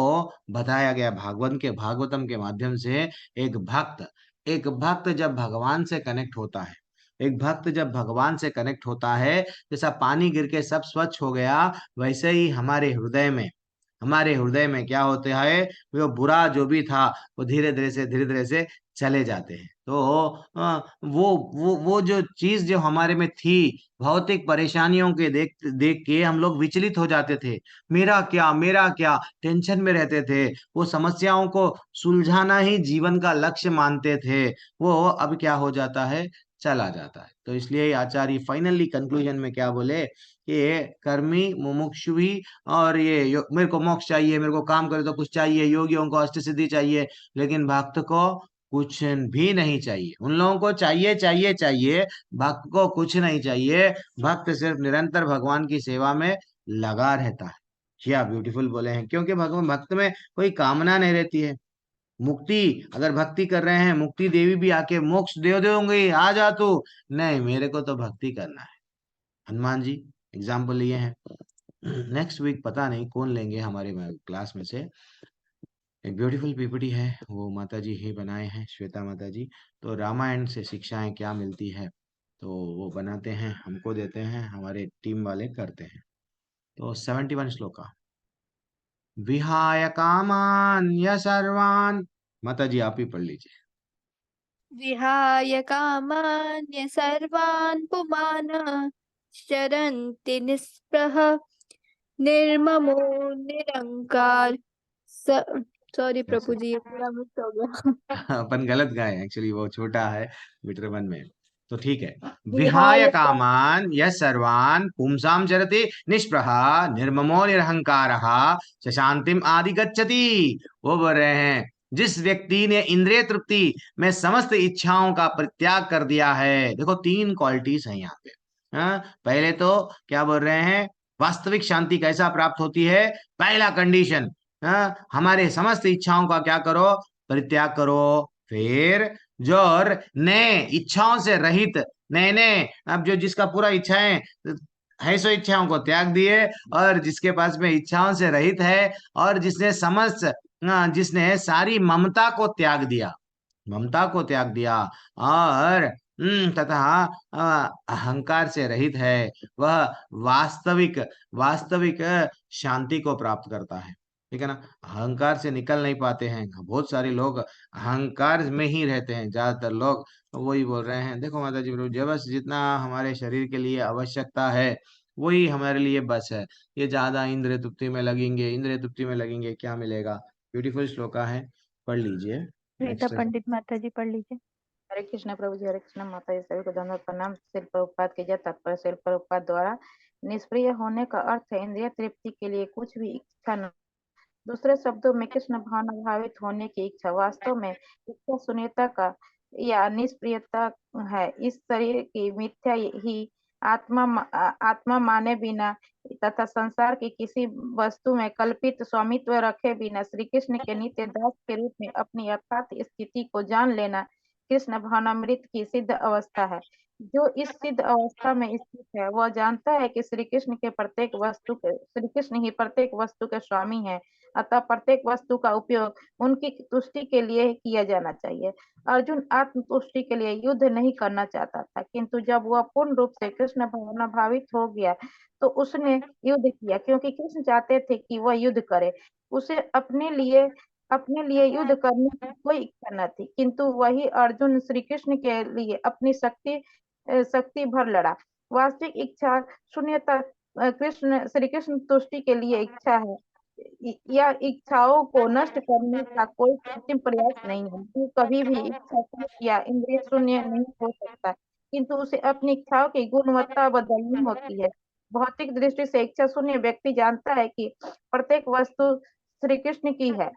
A: बताया गया भागवतम के माध्यम से। एक भक्त एक भक्त जब भगवान से कनेक्ट होता है, एक भक्त जब भगवान से कनेक्ट होता है, जैसा पानी गिर के सब स्वच्छ हो गया, वैसे ही हमारे हृदय में क्या होता है, वो बुरा जो भी था वो धीरे धीरे से चले जाते हैं। तो वो जो चीज जो हमारे में थी, भौतिक परेशानियों के देख देख के हम लोग विचलित हो जाते थे, मेरा क्या, टेंशन में रहते थे, वो समस्याओं को सुलझाना ही जीवन का लक्ष्य मानते थे, वो अब क्या हो जाता है, चला जाता है। तो इसलिए आचार्य फाइनली कंक्लूजन में क्या बोले कि ये कर्मी मुमुक्षु भी, और मेरे को मोक्ष चाहिए, मेरे को काम करे तो कुछ चाहिए, योगियों को अष्ट सिद्धि चाहिए, लेकिन भक्त को कुछ भी नहीं चाहिए। उन लोगों को चाहिए चाहिए चाहिए, भक्त को कुछ नहीं चाहिए। भक्त सिर्फ निरंतर भगवान की सेवा में लगा रहता है। क्या ब्यूटीफुल बोले हैं, क्योंकि भगवान भक्त में कोई कामना नहीं रहती है। मुक्ति, अगर भक्ति कर रहे हैं, मुक्ति देवी भी आके मोक्ष दे दोगे, आ जा तू, नहीं, मेरे को तो भक्ति करना है। हनुमान जी एग्जाम्पल लिए हैं। नेक्स्ट वीक पता नहीं कौन लेंगे हमारे क्लास में से। एक ब्यूटीफुल पीपीटी है, वो माता जी ही बनाए हैं, श्वेता माता जी। तो रामायण से शिक्षाएं क्या मिलती है, तो वो बनाते हैं, हमको देते हैं, हमारे टीम वाले करते हैं। तो 71 श्लोका। विहाय कामान्य सर्वान्, माता जी आप ही पढ़ लीजिए।
E: विहाय कामान्य सर्वान् पुमान् चरन्ति निःस्पृह निर्ममो निरंकार। सॉरी प्रभु जी, ये पूरा मिस हो गया।
A: अपन गलत गाए एक्चुअली, वो छोटा है मीटर वन में, तो ठीक है। विहाय
E: विहाय का
A: कामान यह सर्वान पुंसाम चरति निष्प्रह निर्ममो निरहंकारः स शांतिम आदि गच्छति। वो बोल रहे हैं, जिस व्यक्ति ने इंद्रिय तृप्ति में समस्त इच्छाओं का परित्याग कर दिया है। देखो 3 क्वालिटीज हैं यहाँ पे। हाँ, पहले तो क्या बोल रहे हैं, वास्तविक शांति कैसा प्राप्त होती है, पहला कंडीशन, हमारे समस्त इच्छाओं का क्या करो, परित्याग करो। फिर जो और नए इच्छाओं से रहित, नए नए, अब जो जिसका पूरा इच्छाएं है सो इच्छाओं को त्याग दिए, और जिसके पास में इच्छाओं से रहित है, और जिसने सारी ममता को त्याग दिया, और तथा अहंकार से रहित है, वह वास्तविक वास्तविक शांति को प्राप्त करता है। ठीक है ना। अहंकार से निकल नहीं पाते हैं, बहुत सारे लोग अहंकार में ही रहते हैं, ज्यादातर लोग। वही बोल रहे हैं, देखो माता जी, जब बस जितना हमारे शरीर के लिए आवश्यकता है वही हमारे लिए बस है। ये ज्यादा इंद्रिय तृप्ति में लगेंगे, क्या मिलेगा। ब्यूटीफुल श्लोका है, पढ़ लीजिए।
F: रीता
A: नेक्स्ट।
F: पंडित माता जी पढ़ लीजिए।
G: हरे कृष्ण प्रभु जी, हरे कृष्ण माता जी, सभी को धन्यवाद प्रणाम। शिल प्रभुपाद की जय। तात्पर्य शिल प्रभुपाद द्वारा निष्प्रिय होने का अर्थ है इंद्रिय तृप्ति के लिए कुछ भी इच्छा न। दूसरे शब्दों में कृष्ण भावना भावित होने की इच्छा। वास्तव में इच्छा शून्यता का या निष्प्रियता है। इस शरीर की मिथ्या ही आत्मा माने बिना तथा संसार की किसी वस्तु में कल्पित स्वामित्व रखे बिना श्री कृष्ण के नित्य दास के रूप में अपनी यथार्थ स्थिति को जान लेना कृष्ण भावनामृत की सिद्ध अवस्था है। जो इस सिद्ध अवस्था में स्थित है वह जानता है कि श्री कृष्ण ही प्रत्येक वस्तु के स्वामी है। अतः प्रत्येक वस्तु का उपयोग उनकी तुष्टि के लिए किया जाना चाहिए। अर्जुन आत्म तुष्टि के लिए युद्ध नहीं करना चाहता था, किंतु जब वह पूर्ण रूप से कृष्ण भावना भावित हो गया तो उसने युद्ध किया, क्योंकि कृष्ण चाहते थे कि वह युद्ध करे। उसे अपने लिए युद्ध करने की कोई इच्छा न थी, किंतु वही अर्जुन श्री कृष्ण के लिए अपनी शक्ति भर लड़ा। वास्तविक इच्छा शून्यता श्री कृष्ण तुष्टि के लिए इच्छा है। यह इच्छाओं को नष्ट करने का कोई कृत्रिम प्रयास नहीं है। तू कभी भी इच्छा शून्य या इंद्रिय शून्य नहीं हो सकता, किंतु उसे अपनी इच्छाओं की गुणवत्ता बदलनी होती है। भौतिक दृष्टि से इच्छा शून्य व्यक्ति जानता है कि प्रत्येक वस्तु श्री कृष्ण की है।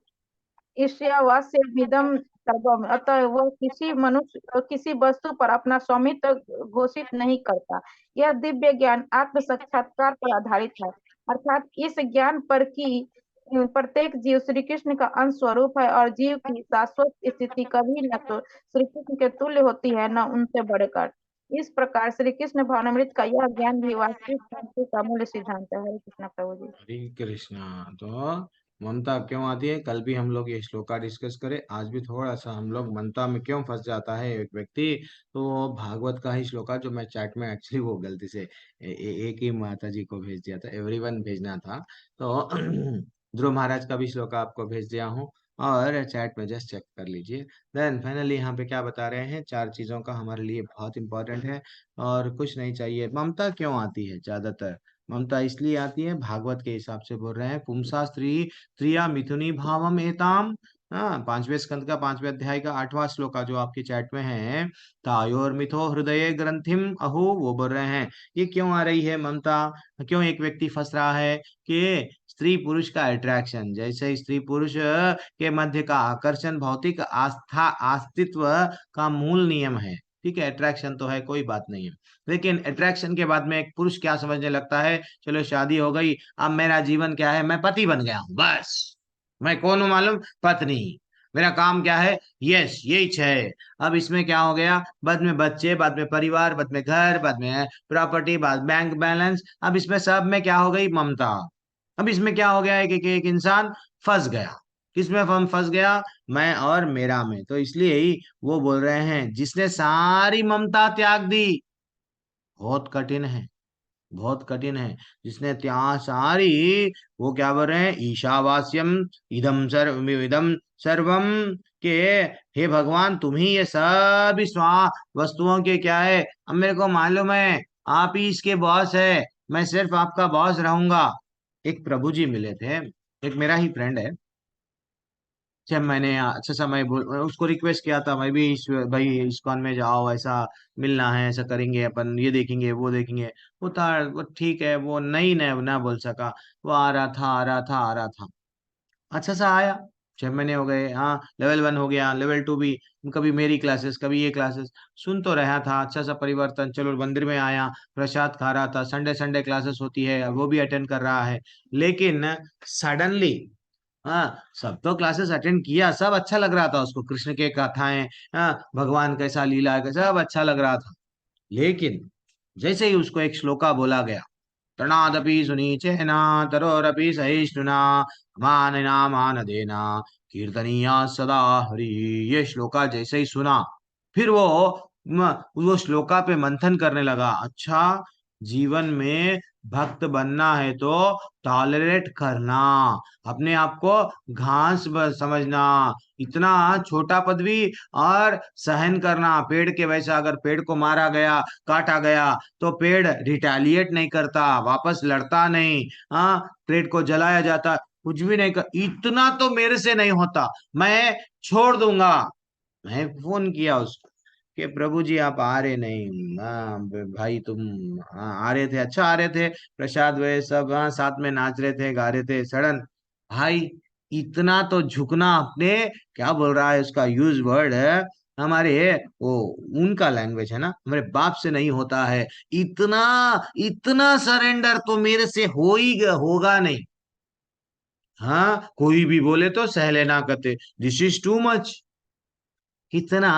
G: ईर्ष्यावास्यमिदं सर्वम, अतः वह किसी मनुष्य किसी वस्तु पर अपना स्वामित्व घोषित नहीं करता। यह दिव्य ज्ञान आत्म साक्षात्कार पर आधारित है, अर्थात इस ज्ञान पर कि प्रत्येक जीव श्री कृष्ण का अंश स्वरूप है और जीव की शाश्वत स्थिति कभी न तो श्री कृष्ण के तुल्य होती है न उनसे बढ़कर। इस प्रकार श्री कृष्ण भावनामृत का यह ज्ञान भी वास्तविक शांति का मूल सिद्धांत है। हरे कृष्ण प्रभु जी।
A: हरे कृष्णा। तो ममता क्यों आती है, कल भी हम लोग ये श्लोका डिस्कस करे, आज भी थोड़ा सा हम लोग ममता में क्यों फंस जाता है एक व्यक्ति। तो वो भागवत का ही श्लोका जो मैं चैट में एक्चुअली वो गलती से एक ही माता जी को भेज दिया था, एवरीवन भेजना था। तो ध्रुव महाराज का भी श्लोका आपको भेज दिया हूँ, और चैट में जस्ट चेक कर लीजिए। देन फाइनली यहाँ पे क्या बता रहे हैं, 4 चीजों का हमारे लिए बहुत इंपॉर्टेंट है और कुछ नहीं चाहिए। ममता क्यों आती है ज्यादातर, ममता इसलिए आती है, भागवत के हिसाब से बोल रहे हैं, पुंसा स्त्री त्रिया मिथुनी भावम एताम। हाँ, 5वें स्कंद का 5वें अध्याय का 8वां श्लोक जो आपके चैट में है, तायोर मिथो हृदय ग्रंथिम अहो, वो बोल रहे हैं ये क्यों आ रही है ममता, क्यों एक व्यक्ति फंस रहा है कि स्त्री पुरुष का अट्रैक्शन, जैसे स्त्री पुरुष के मध्य का आकर्षण भौतिक आस्था अस्तित्व का मूल नियम है। ठीक है, अट्रैक्शन तो है, कोई बात नहीं है, लेकिन अट्रैक्शन के बाद में एक पुरुष क्या समझने लगता है, चलो शादी हो गई, अब मेरा जीवन क्या है, मैं पति बन गया हूं, बस मैं कौन हूं मालूम, पत्नी। मेरा काम क्या है, यस यही है। अब इसमें क्या हो गया, बाद में बच्चे, बाद में परिवार, बाद में घर, बाद में प्रॉपर्टी, बाद बैंक बैलेंस, अब इसमें सब में क्या हो गई, ममता। अब इसमें क्या हो गया है कि एक इंसान फंस गया, किसमें हम फंस गया, मैं और मेरा में। तो इसलिए ही वो बोल रहे हैं जिसने सारी ममता त्याग दी, बहुत कठिन है, बहुत कठिन है, जिसने त्याग सारी, वो क्या बोल रहे हैं, ईशावास्यम इदम सर्वम, के हे भगवान तुम ही ये सब इस वस्तुओं के क्या है, अब मेरे को मालूम है आप ही इसके बॉस है, मैं सिर्फ आपका बॉस रहूंगा। एक प्रभु जी मिले थे, एक मेरा ही फ्रेंड है, जब मैंने अच्छा समय उसको रिक्वेस्ट किया था, मैं भी भाई इस्कॉन में जाओ, ऐसा मिलना है, ऐसा करेंगे अपन, ये देखेंगे वो देखेंगे। वो था, वो ठीक है, वो नहीं ना बोल सका, वो आ रहा था आ रहा था आ रहा था, अच्छा सा आया, 6 महीने हो गए, हाँ लेवल 1 हो गया, लेवल 2 भी, कभी मेरी क्लासेस कभी ये क्लासेस, सुन तो रहा था, अच्छा सा परिवर्तन, चलो मंदिर में आया, प्रसाद खा रहा था, संडे संडे क्लासेस होती है वो भी अटेंड कर रहा है, लेकिन सडनली, हाँ सब तो क्लासेस अटेंड किया, सब अच्छा लग रहा था उसको, कृष्ण के कथाएं, हाँ भगवान कैसा लीला है, सब अच्छा लग रहा था, लेकिन जैसे ही उसको एक श्लोका बोला गया, तृणादपि सुनीचेना तरोरपि सहिष्णुना मानिना मानदेना कीर्तनीया सदा हरि, ये श्लोका जैसे ही सुना, फिर वो श्लोका पे मंथन करने लगा, अच्छा जीवन में भक्त बनना है तो टॉलरेट करना, अपने आप को घास समझना, इतना छोटा पदवी, और सहन करना, पेड़ के वैसा, अगर पेड़ को मारा गया काटा गया तो पेड़ रिटेलिएट नहीं करता, वापस लड़ता नहीं, हाँ पेड़ को जलाया जाता, कुछ भी नहीं कर, इतना तो मेरे से नहीं होता, मैं छोड़ दूंगा। मैं फोन किया उसको कि प्रभु जी आप आ रहे नहीं, हाँ भाई तुम, हाँ आ रहे थे, अच्छा आ रहे थे, प्रसाद वे सब, हाँ साथ में नाच रहे थे गा रहे थे, सडन भाई इतना तो झुकना अपने, क्या बोल रहा है उसका यूज वर्ड है, हमारे वो उनका लैंग्वेज है ना, हमारे बाप से नहीं होता है, इतना इतना सरेंडर तो मेरे से हो ही होगा नहीं। हाँ कोई भी बोले तो सह लेना कहते, दिस इज टू मच। कितना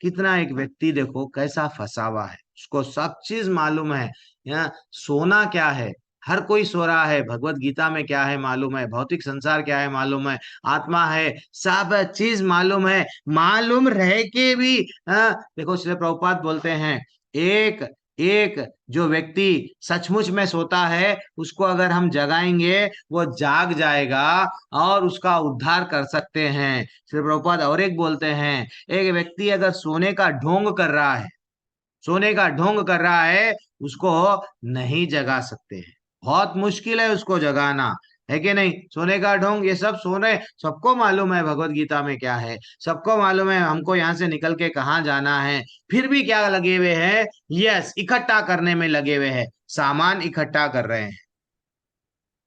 A: कितना एक व्यक्ति देखो कैसा फंसा हुआ है, उसको सब चीज मालूम है, यहाँ सोना क्या है, हर कोई सो रहा है, भगवत गीता में क्या है मालूम है, भौतिक संसार क्या है मालूम है, आत्मा है, सब चीज मालूम है, मालूम रह के भी, देखो श्री प्रभुपाद बोलते हैं, एक एक जो व्यक्ति सचमुच में सोता है उसको अगर हम जगाएंगे वो जाग जाएगा और उसका उद्धार कर सकते हैं। श्री प्रभुपाद और एक बोलते हैं, एक व्यक्ति अगर सोने का ढोंग कर रहा है, सोने का ढोंग कर रहा है, उसको नहीं जगा सकते हैं, बहुत मुश्किल है उसको जगाना, है कि नहीं, सोने का ढोंग, ये सब सोने, सबको मालूम है भगवत गीता में क्या है, सबको मालूम है हमको यहाँ से निकल के कहाँ जाना है, फिर भी क्या लगे हुए हैं, यस इकट्ठा करने में लगे हुए हैं, सामान इकट्ठा कर रहे हैं।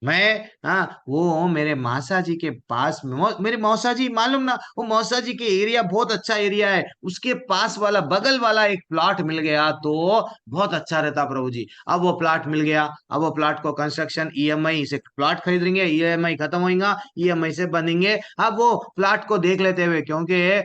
A: मैं, हाँ, वो मेरे मासा जी के पास में, मेरे मौसा जी, मालूम ना, वो मौसा जी के एरिया बहुत अच्छा एरिया है, उसके पास वाला बगल वाला एक प्लॉट मिल गया तो बहुत अच्छा रहता प्रभु जी। अब वो प्लॉट मिल गया, अब वो प्लॉट को कंस्ट्रक्शन ईएमआई से प्लॉट खरीदेंगे, ईएमआई खत्म होगा, ईएमआई से बनेंगे। अब वो प्लॉट को देख लेते हुए, क्योंकि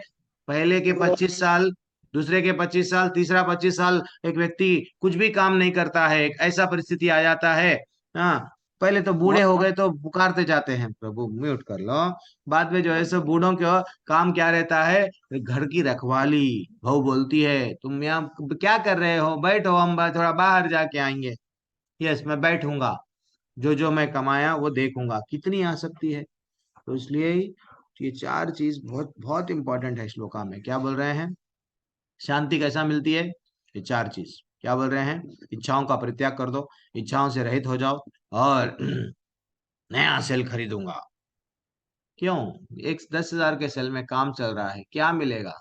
A: पहले के 25 साल, दूसरे के 25 साल, तीसरा 25 साल एक व्यक्ति कुछ भी काम नहीं करता है, एक ऐसा परिस्थिति आ जाता है। हाँ, पहले तो बूढ़े हो गए तो पुकारते जाते हैं, प्रभु म्यूट कर लो। बाद में जो है सो बूढ़ों का काम क्या रहता है, घर की रखवाली। बहू बोलती है तुम यहाँ क्या कर रहे हो, बैठो, हम थोड़ा बाहर जाके आएंगे। यस, मैं बैठूंगा, जो जो मैं कमाया वो देखूंगा, कितनी आ सकती है। तो इसलिए ये चार चीज बहुत बहुत इंपॉर्टेंट है श्लोका में। क्या बोल रहे हैं, शांति कैसा मिलती है, ये चार चीज क्या बोल रहे हैं, इच्छाओं का परित्याग कर दो, इच्छाओं से रहित हो जाओ, और नया सेल खरीदूंगा। क्यों, एक 10,000 के सेल में काम चल रहा है, क्या मिलेगा,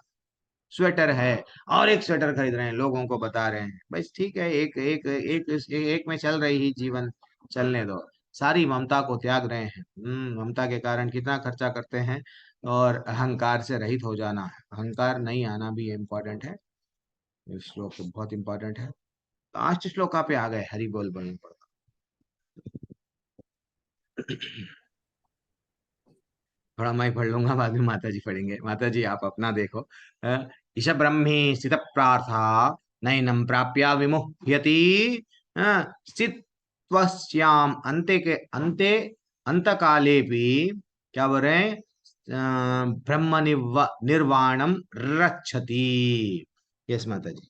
A: स्वेटर है, और एक स्वेटर खरीद रहे हैं, लोगों को बता रहे हैं, बस ठीक है, एक एक एक एक में चल रही ही जीवन, चलने दो। सारी ममता को त्याग रहे हैं। ममता के कारण कितना खर्चा करते हैं, और अहंकार से रहित हो जाना है, अहंकार नहीं आना भी इम्पोर्टेंट है। ये श्लोक बहुत इंपॉर्टेंट है। लास्ट श्लोका पे आ गए, हरि बोल बोलना पड़ता। थोड़ा मैं पढ़ लूंगा, बाद में माता जी पढ़ेंगे। माता जी आप अपना देखो। ईश ब्रह्मी स्थित प्रार्था नैनम प्राप्या विमुह्यति, स्थित्वस्याम अंते के अंते अंत काले भी, क्या बोल रहे हैं, ब्रह्म निर्वाणम रक्षति। यस माता जी।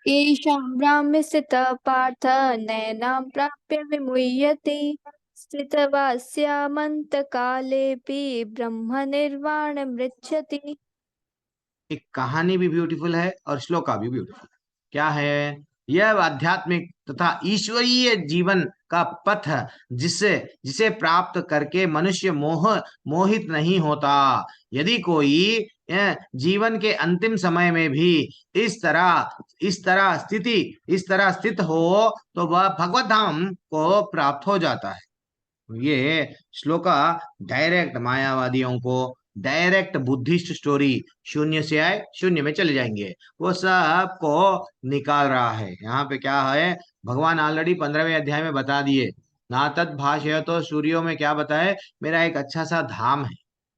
E: ईशां ब्राह्मे स्थितः पार्थ नैनां प्राप्य विमुह्यते स्थितवास्यामन्तकालेऽपि ब्रह्मनिर्वाणमृच्छति।
A: एक कहानी भी ब्यूटीफुल है और श्लोका भी ब्यूटीफुल। क्या है, यह आध्यात्मिक तथा ईश्वरीय जीवन का पथ, जिसे जिसे प्राप्त करके मनुष्य मोहित नहीं होता। यदि कोई जीवन के अंतिम समय में भी इस तरह स्थित हो, तो वह भगवत धाम को प्राप्त हो जाता है। ये श्लोका डायरेक्ट मायावादियों को, डायरेक्ट बुद्धिस्ट स्टोरी, शून्य से आए शून्य में चले जाएंगे, वो सब को निकाल रहा है। यहाँ पे क्या है, भगवान ऑलरेडी 15वें अध्याय में बता दिए, ना तद भाषय तो सूर्यों में क्या बताए, मेरा एक अच्छा सा धाम है,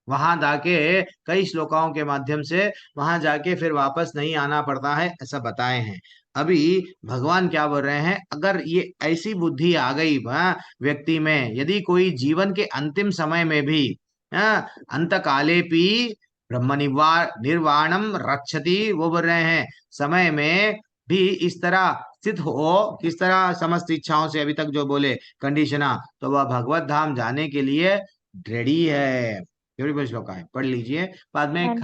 A: वहां जाके कई श्लोकाओं के माध्यम से वहां जाके फिर वापस नहीं आना पड़ता है, ऐसा बताए हैं। अभी भगवान क्या बोल रहे हैं, अगर ये ऐसी बुद्धि आ गई व्यक्ति में, यदि कोई जीवन के अंतिम समय में भी अंत काले भी ब्रह्म निर्वाणम रक्षति, वो बोल रहे हैं समय में भी इस तरह स्थित हो, किस तरह समस्त इच्छाओं से, अभी तक जो बोले कंडीशना, तो वह भगवत धाम जाने के लिए रेडी है। ब्यूटीफुल श्लोक है, पढ़ लीजिए। बाद में
F: मानसी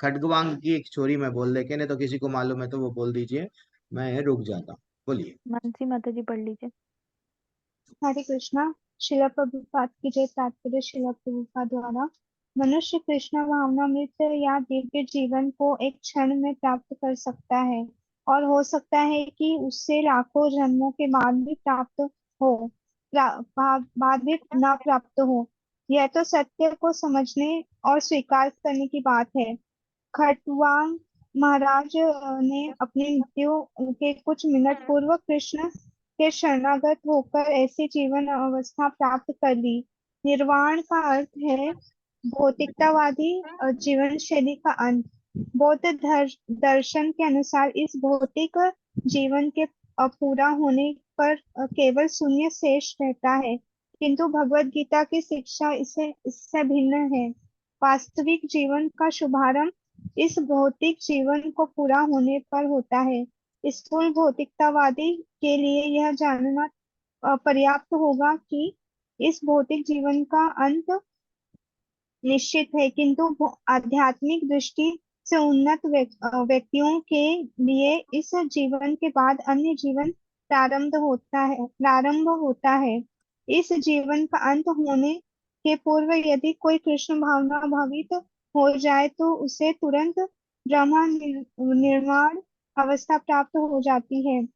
A: खडगवांग की एक स्टोरी में बोल देके, नहीं तो किसी को मालूम है तो वो बोल दीजिए, मैं रुक जाता हूँ, बोलिए।
F: मानसी माता जी पढ़ लीजिए।
H: हरे कृष्णा। शिला प्रभुपाद की जय। तात्पर्य शिला प्रभुपाद द्वारा मनुष्य कृष्ण भावनामृत या दिव्य जीवन को एक क्षण में प्राप्त कर सकता है, और हो सकता है कि उससे लाखों जन्मों के बाद भी प्राप्त हो, बाद भी ना प्राप्त हो। यह तो सत्य को समझने और स्वीकार करने की बात है। खटवांग महाराज ने अपनी मृत्यु के कुछ मिनट पूर्व कृष्ण के शरणागत होकर ऐसी जीवन अवस्था प्राप्त कर ली। निर्वाण का अर्थ है भौतिकतावादी जीवन शैली का अंत। बौद्ध दर्शन के अनुसार इस भौतिक जीवन के पूरा होने पर केवल शून्य शेष रहता है, किंतु भगवत गीता की शिक्षा इससे भिन्न है। वास्तविक जीवन का शुभारंभ इस भौतिक जीवन को पूरा होने पर होता है। स्थूल भौतिकतावादी के लिए यह जानना पर्याप्त होगा कि इस भौतिक जीवन का अंत निश्चित है, किंतु आध्यात्मिक दृष्टि से उन्नत व्यक्तियों के लिए इस जीवन के बाद अन्य जीवन प्रारंभ होता है। इस जीवन का अंत होने के पूर्व यदि कोई कृष्ण भावना भावित हो जाए तो उसे तुरंत ब्रह्म निर्माण अवस्था प्राप्त हो जाती है।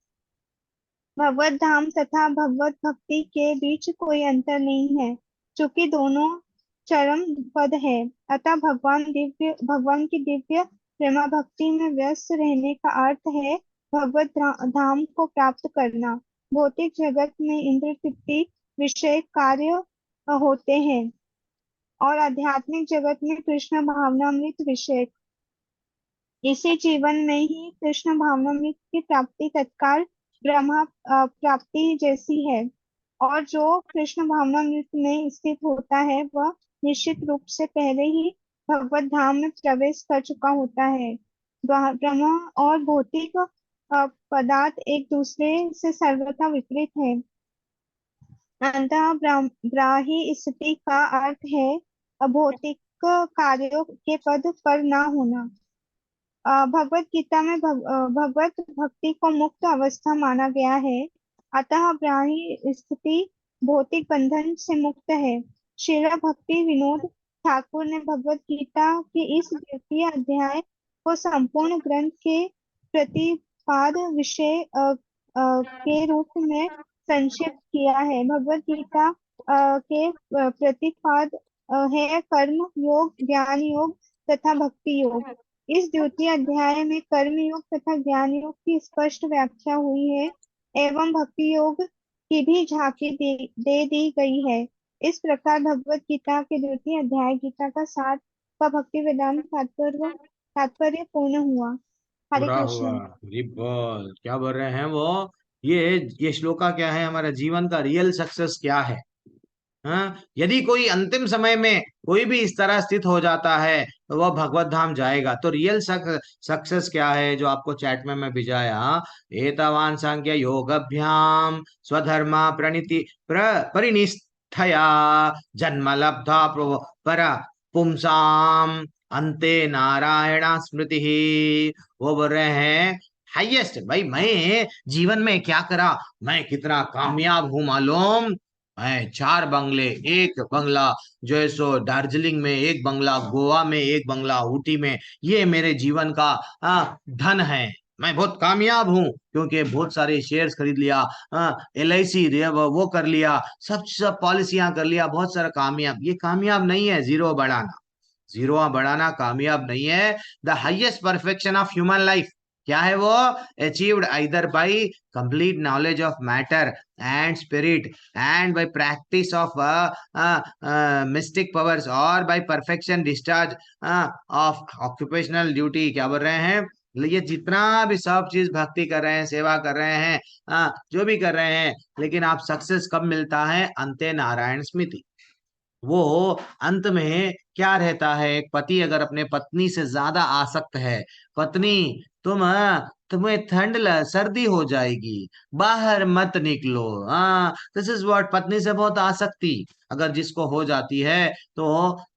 H: भगवत धाम तथा भगवत भक्ति के बीच कोई अंतर नहीं है, क्योंकि दोनों चरम पद है। अतः भगवान की दिव्य प्रेमा भक्ति में व्यस्त रहने का अर्थ है भगवत धाम को प्राप्त करना। भौतिक जगत में इंद्र तृप्ति विषय कार्य होते हैं और आध्यात्मिक जगत में कृष्ण भावनामृत विषय। इसी जीवन में ही कृष्ण भावनामृत की प्राप्ति तत्काल ब्रह्मा प्राप्ति जैसी है, और जो कृष्ण भावनामृत में स्थित होता है वह निश्चित रूप से पहले ही भगवत धाम में प्रवेश कर चुका होता है। ब्रह्म और भौतिक पदार्थ एक दूसरे से सर्वथा विपरीत है। अंतः ब्राही स्थिति का अर्थ है अभौतिक कार्यों के पद पर न होना। भगवत गीता में भगवत भक्ति को मुक्त अवस्था माना गया है, अतः ब्राह्मी स्थिति भौतिक बंधन से मुक्त है। श्रील भक्ति विनोद ठाकुर ने भगवत गीता के इस द्वितीय अध्याय को संपूर्ण ग्रंथ के प्रतिपाद विषय के रूप में संक्षिप्त किया है। भगवत गीता के प्रतिपाद है कर्म योग, ज्ञान योग तथा भक्ति योग। इस द्वितीय अध्याय में कर्म योग तथा ज्ञान योग की स्पष्ट व्याख्या हुई है एवं भक्ति योग की भी झांकी दे दी गई है। इस प्रकार भगवत गीता के द्वितीय अध्याय गीता का सार का भक्ति वेदांत तात्पर्य पूर्ण हुआ। हरे
A: पूरा
H: कृष्ण।
A: हुआ। वेरी बोल, क्या बोल रहे हैं वो? ये श्लोका क्या है? हमारा जीवन का रियल सक्सेस क्या है? हाँ, यदि कोई अंतिम समय में कोई भी इस तरह स्थित हो जाता है तो वह भगवत धाम जाएगा। तो रियल सक्सेस क्या है? जो आपको चैट में मैं भिजाया, एतावान सांख्य योगभ्याम स्वधर्मा प्रणिति परिनिष्ठया जन्म लब्धा पर पुंसाम अंते नारायण स्मृति। वो बोल रहे हैं हाईएस्ट भाई, मैं जीवन में क्या करा, मैं कितना कामयाब हूं मालूम? मैं 4 बंगले, एक बंगला जो है सो दार्जिलिंग में, एक बंगला गोवा में, एक बंगला ऊटी में, ये मेरे जीवन का धन है। मैं बहुत कामयाब हूँ क्योंकि बहुत सारे शेयर्स खरीद लिया, LIC वो कर लिया, सब पॉलिसियां कर लिया, बहुत सारा कामयाब। ये कामयाब नहीं है जीरो बढ़ाना। जीरो बढ़ाना कामयाब नहीं है। The highest perfection of human life क्या है? वो achieved either by complete knowledge of matter and spirit and by practice of mystic powers और by perfection discharge of occupational duty. क्या बोल रहे हैं? ये जितना भी सब चीज भक्ति कर रहे हैं, सेवा कर रहे हैं, जो भी कर रहे हैं, लेकिन आप सक्सेस कब मिलता है? अंते नारायण स्मृति। वो अंत में क्या रहता है? एक पति अगर अपने पत्नी से ज्यादा आसक्त है, पत्नी तुम्हें सर्दी हो जाएगी, बाहर मत निकलो, दिस इज व्हाट, पत्नी से बहुत आसक्ति अगर जिसको हो जाती है तो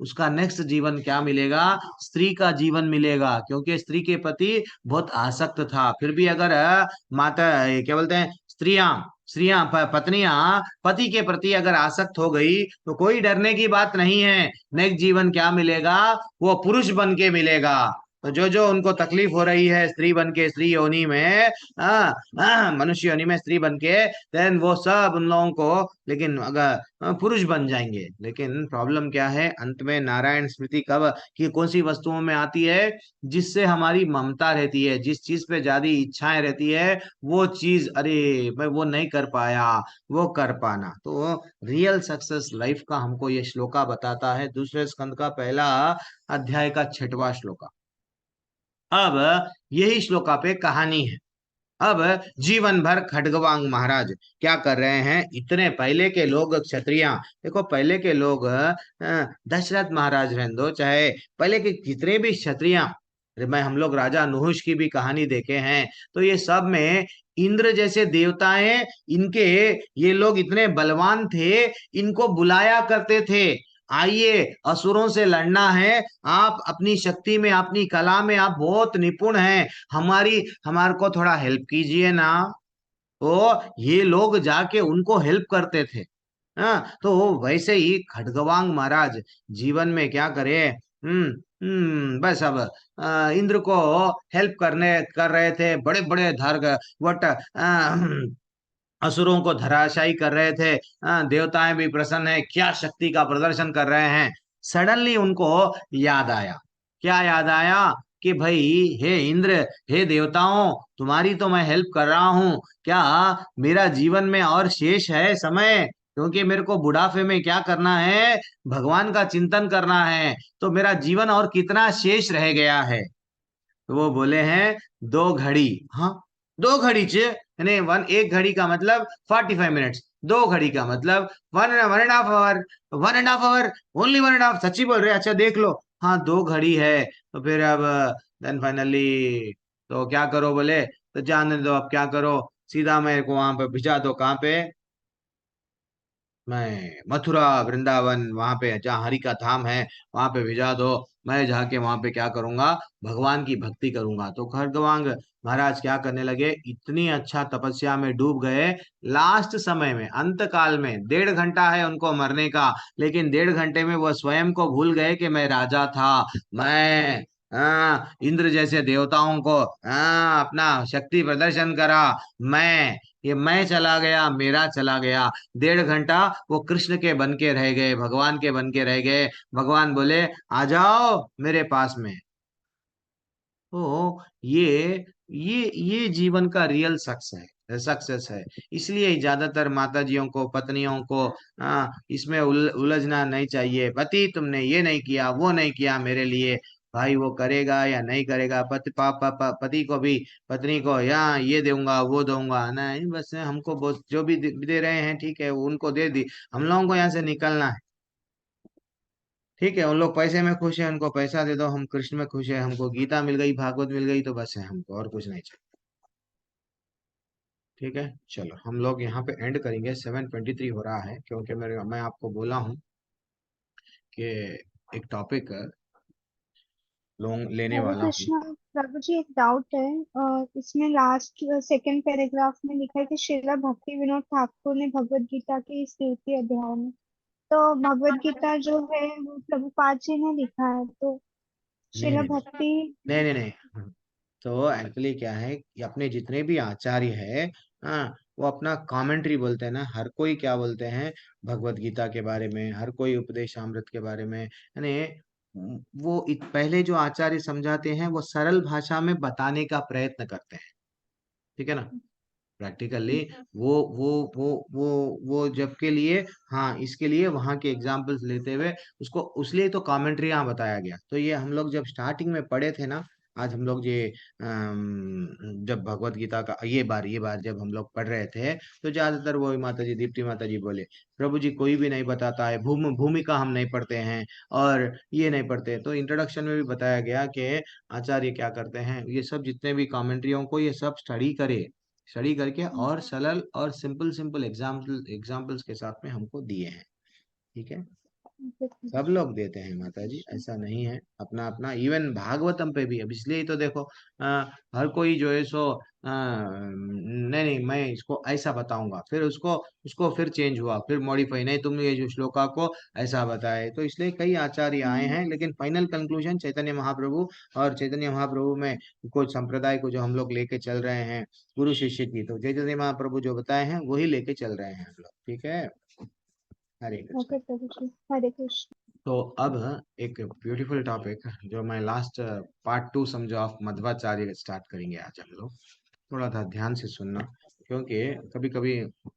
A: उसका नेक्स्ट जीवन क्या मिलेगा? स्त्री का जीवन मिलेगा, क्योंकि स्त्री के प्रति बहुत आसक्त था। फिर भी अगर माता क्या बोलते हैं, स्त्रियां पत्नियां पति के प्रति अगर आसक्त हो गई तो कोई डरने की बात नहीं है। नेक्स्ट जीवन क्या मिलेगा? वो पुरुष बन के मिलेगा। तो जो जो उनको तकलीफ हो रही है स्त्री बन के, स्त्री योनि में, मनुष्य योनि में स्त्री बन के, देन वो सब उन लोगों को, लेकिन अगर पुरुष बन जाएंगे। लेकिन प्रॉब्लम क्या है? अंत में नारायण स्मृति कब की कौन सी वस्तुओं में आती है? जिससे हमारी ममता रहती है, जिस चीज पे ज्यादा इच्छाएं रहती है, वो चीज, अरे मैं वो नहीं कर पाया, वो कर पाना। तो रियल सक्सेस लाइफ का हमको ये श्लोका बताता है, दूसरे स्कंद का पहला अध्याय का 6वां श्लोका। अब यही श्लोका पे कहानी है। अब जीवन भर खड्गवांग महाराज क्या कर रहे हैं? इतने पहले के लोग क्षत्रिया, देखो पहले के लोग, दशरथ महाराज रहने दो, चाहे पहले के जितने भी क्षत्रिया, मैं हम लोग राजा नुहुष की भी कहानी देखे हैं, तो ये सब में इंद्र जैसे देवताएं, इनके ये लोग इतने बलवान थे, इनको बुलाया करते थे, आइए असुरों से लड़ना है, आप अपनी शक्ति में, अपनी कला में आप बहुत निपुण हैं, हमारे को थोड़ा हेल्प कीजिए ना। तो ये लोग जाके उनको हेल्प करते थे। तो वैसे ही खड्गवांग महाराज जीवन में क्या करे? बस अब इंद्र को हेल्प कर रहे थे, बड़े बड़े धर्ग वट असुरों को धराशायी कर रहे थे। देवताएं भी प्रसन्न है, क्या शक्ति का प्रदर्शन कर रहे हैं। सडनली उनको याद आया। क्या याद आया? कि भाई, हे इंद्र, हे देवताओं, तुम्हारी तो मैं हेल्प कर रहा हूँ, क्या मेरा जीवन में और शेष है समय? क्योंकि मेरे को बुढ़ापे में क्या करना है? भगवान का चिंतन करना है। तो मेरा जीवन और कितना शेष रह गया है? तो वो बोले हैं 2 घड़ी। हाँ, 2 घड़ी च यानी वन, 1 घड़ी का मतलब 45 मिनट्स, 2 घड़ी का मतलब 1.5 आवर, 1.5 आवर, ओनली 1.5। सच्ची बोल रहे? अच्छा देख लो। हाँ, 2 घड़ी है। तो फिर अब देन फाइनली तो क्या करो बोले? तो जाने दो, अब क्या करो, सीधा मेरे को वहां पे भिजा दो। कहाँ पे? मैं मथुरा, वृंदावन, वहां पे जहाँ हरि का धाम है, वहां पे भिजा दो। मैं जाके वहां पे क्या करूंगा? भगवान की भक्ति करूंगा। तो खरगवांग महाराज क्या करने लगे? इतनी अच्छा तपस्या में डूब गए। लास्ट समय में, अंत काल में 1.5 घंटा है उनको मरने का, लेकिन 1.5 घंटे में वो स्वयं को भूल गए कि मैं राजा था। मैं इंद्र जैसे देवताओं को अपना शक्ति प्रदर्शन करा। मैं, ये मैं चला गया, मेरा चला गया। 1.5 घंटा वो कृष्ण के बन के रह गए, भगवान के बन के रह गए। भगवान बोले आ जाओ मेरे पास में। तो ये जीवन का रियल सक्सेस है। इसलिए ज्यादातर माताजियों को, पत्नियों को इसमें उलझना नहीं चाहिए। पति तुमने ये नहीं किया, वो नहीं किया मेरे लिए। भाई वो करेगा या नहीं करेगा, पति को भी, पत्नी को या ये दूंगा वो दूंगा नहीं, बस हमको जो भी दे रहे हैं ठीक है, उनको दे दी। हम लोगों को यहाँ से निकलना है। ठीक है, उन लोग पैसे में खुश है, उनको पैसा दे दो। हम कृष्ण में खुश है, हमको गीता मिल गई, भागवत मिल गई, तो बस है, हमको और कुछ नहीं चाहिए। ठीक है, चलो हम लोग यहाँ पे एंड करेंगे। 7:23 हो रहा है, क्योंकि मैं आपको बोला हूँ कि एक टॉपिक लेने
H: हरे
A: वाला हूँ।
H: कृष्णा। प्रभु जी, एक डाउट है। इसमें लास्ट सेकंड पैराग्राफ में लिखा है कि श्रीला भक्ति विनोद ठाकुर ने भगवत गीता के इस 3वीं अध्याय में, तो भगवत गीता जो है वो प्रभुपाद जी ने लिखा है, तो
A: नहीं
H: श्रीला
A: नहीं नहीं
H: भक्ति।
A: नहीं नहीं नहीं। हाँ, तो एक्चुअली क्या है कि अपने जितने भी आचार्य है, हाँ, वो अपना कमेंट्री बोलते हैं ना। हर कोई क्या बोलते हैं भगवत गीता के बारे में, हर कोई उपदेशामृत के बारे में, यानी वो पहले जो आचार्य समझाते हैं वो सरल भाषा में बताने का प्रयत्न करते हैं। ठीक है ना? प्रैक्टिकली वो जब के लिए, हाँ, इसके लिए वहां के एग्जाम्पल्स लेते हुए उसको, उसलिए तो कमेंट्री यहाँ बताया गया। तो ये हम लोग जब स्टार्टिंग में पढ़े थे ना, आज हम लोग ये जब भगवत गीता का ये बार जब हम लोग पढ़ रहे थे, तो ज्यादातर वो माता जी, दीप्ति माता जी बोले प्रभु जी कोई भी नहीं बताता है, भूमिका हम नहीं पढ़ते हैं और ये नहीं पढ़ते। तो इंट्रोडक्शन में भी बताया गया कि आचार्य क्या करते हैं, ये सब जितने भी कमेंट्रियों को ये सब स्टडी करके और सरल और सिंपल सिंपल एग्जाम्पल्स के साथ में हमको दिए हैं। ठीक है, सब लोग देते हैं माता जी, ऐसा नहीं है। अपना अपना, इवन भागवतम पे भी। अब इसलिए ही तो देखो, हर कोई जो है सो नहीं नहीं मैं इसको ऐसा बताऊंगा, फिर उसको उसको फिर चेंज हुआ, फिर मॉडिफाई, नहीं तुम ये जो श्लोका को ऐसा बताए। तो इसलिए कई आचार्य आए हैं, लेकिन फाइनल कंक्लूजन चैतन्य महाप्रभु, और चैतन्य महाप्रभु में कुछ संप्रदाय को जो हम लोग लेके चल रहे हैं, गुरु शिष्य की, तो चैतन्य महाप्रभु जो बताए हैं वही लेके चल रहे हैं हम लोग। ठीक है, हरे कृष्ण।
H: ओके प्रभु जी, हरे कृष्ण।
A: तो अब एक ब्यूटीफुल टॉपिक जो मैं लास्ट पार्ट 2 समझो ऑफ मध्वाचार्य स्टार्ट करेंगे आज हम लोग। थोड़ा सा ध्यान से सुनना, क्योंकि कभी कभी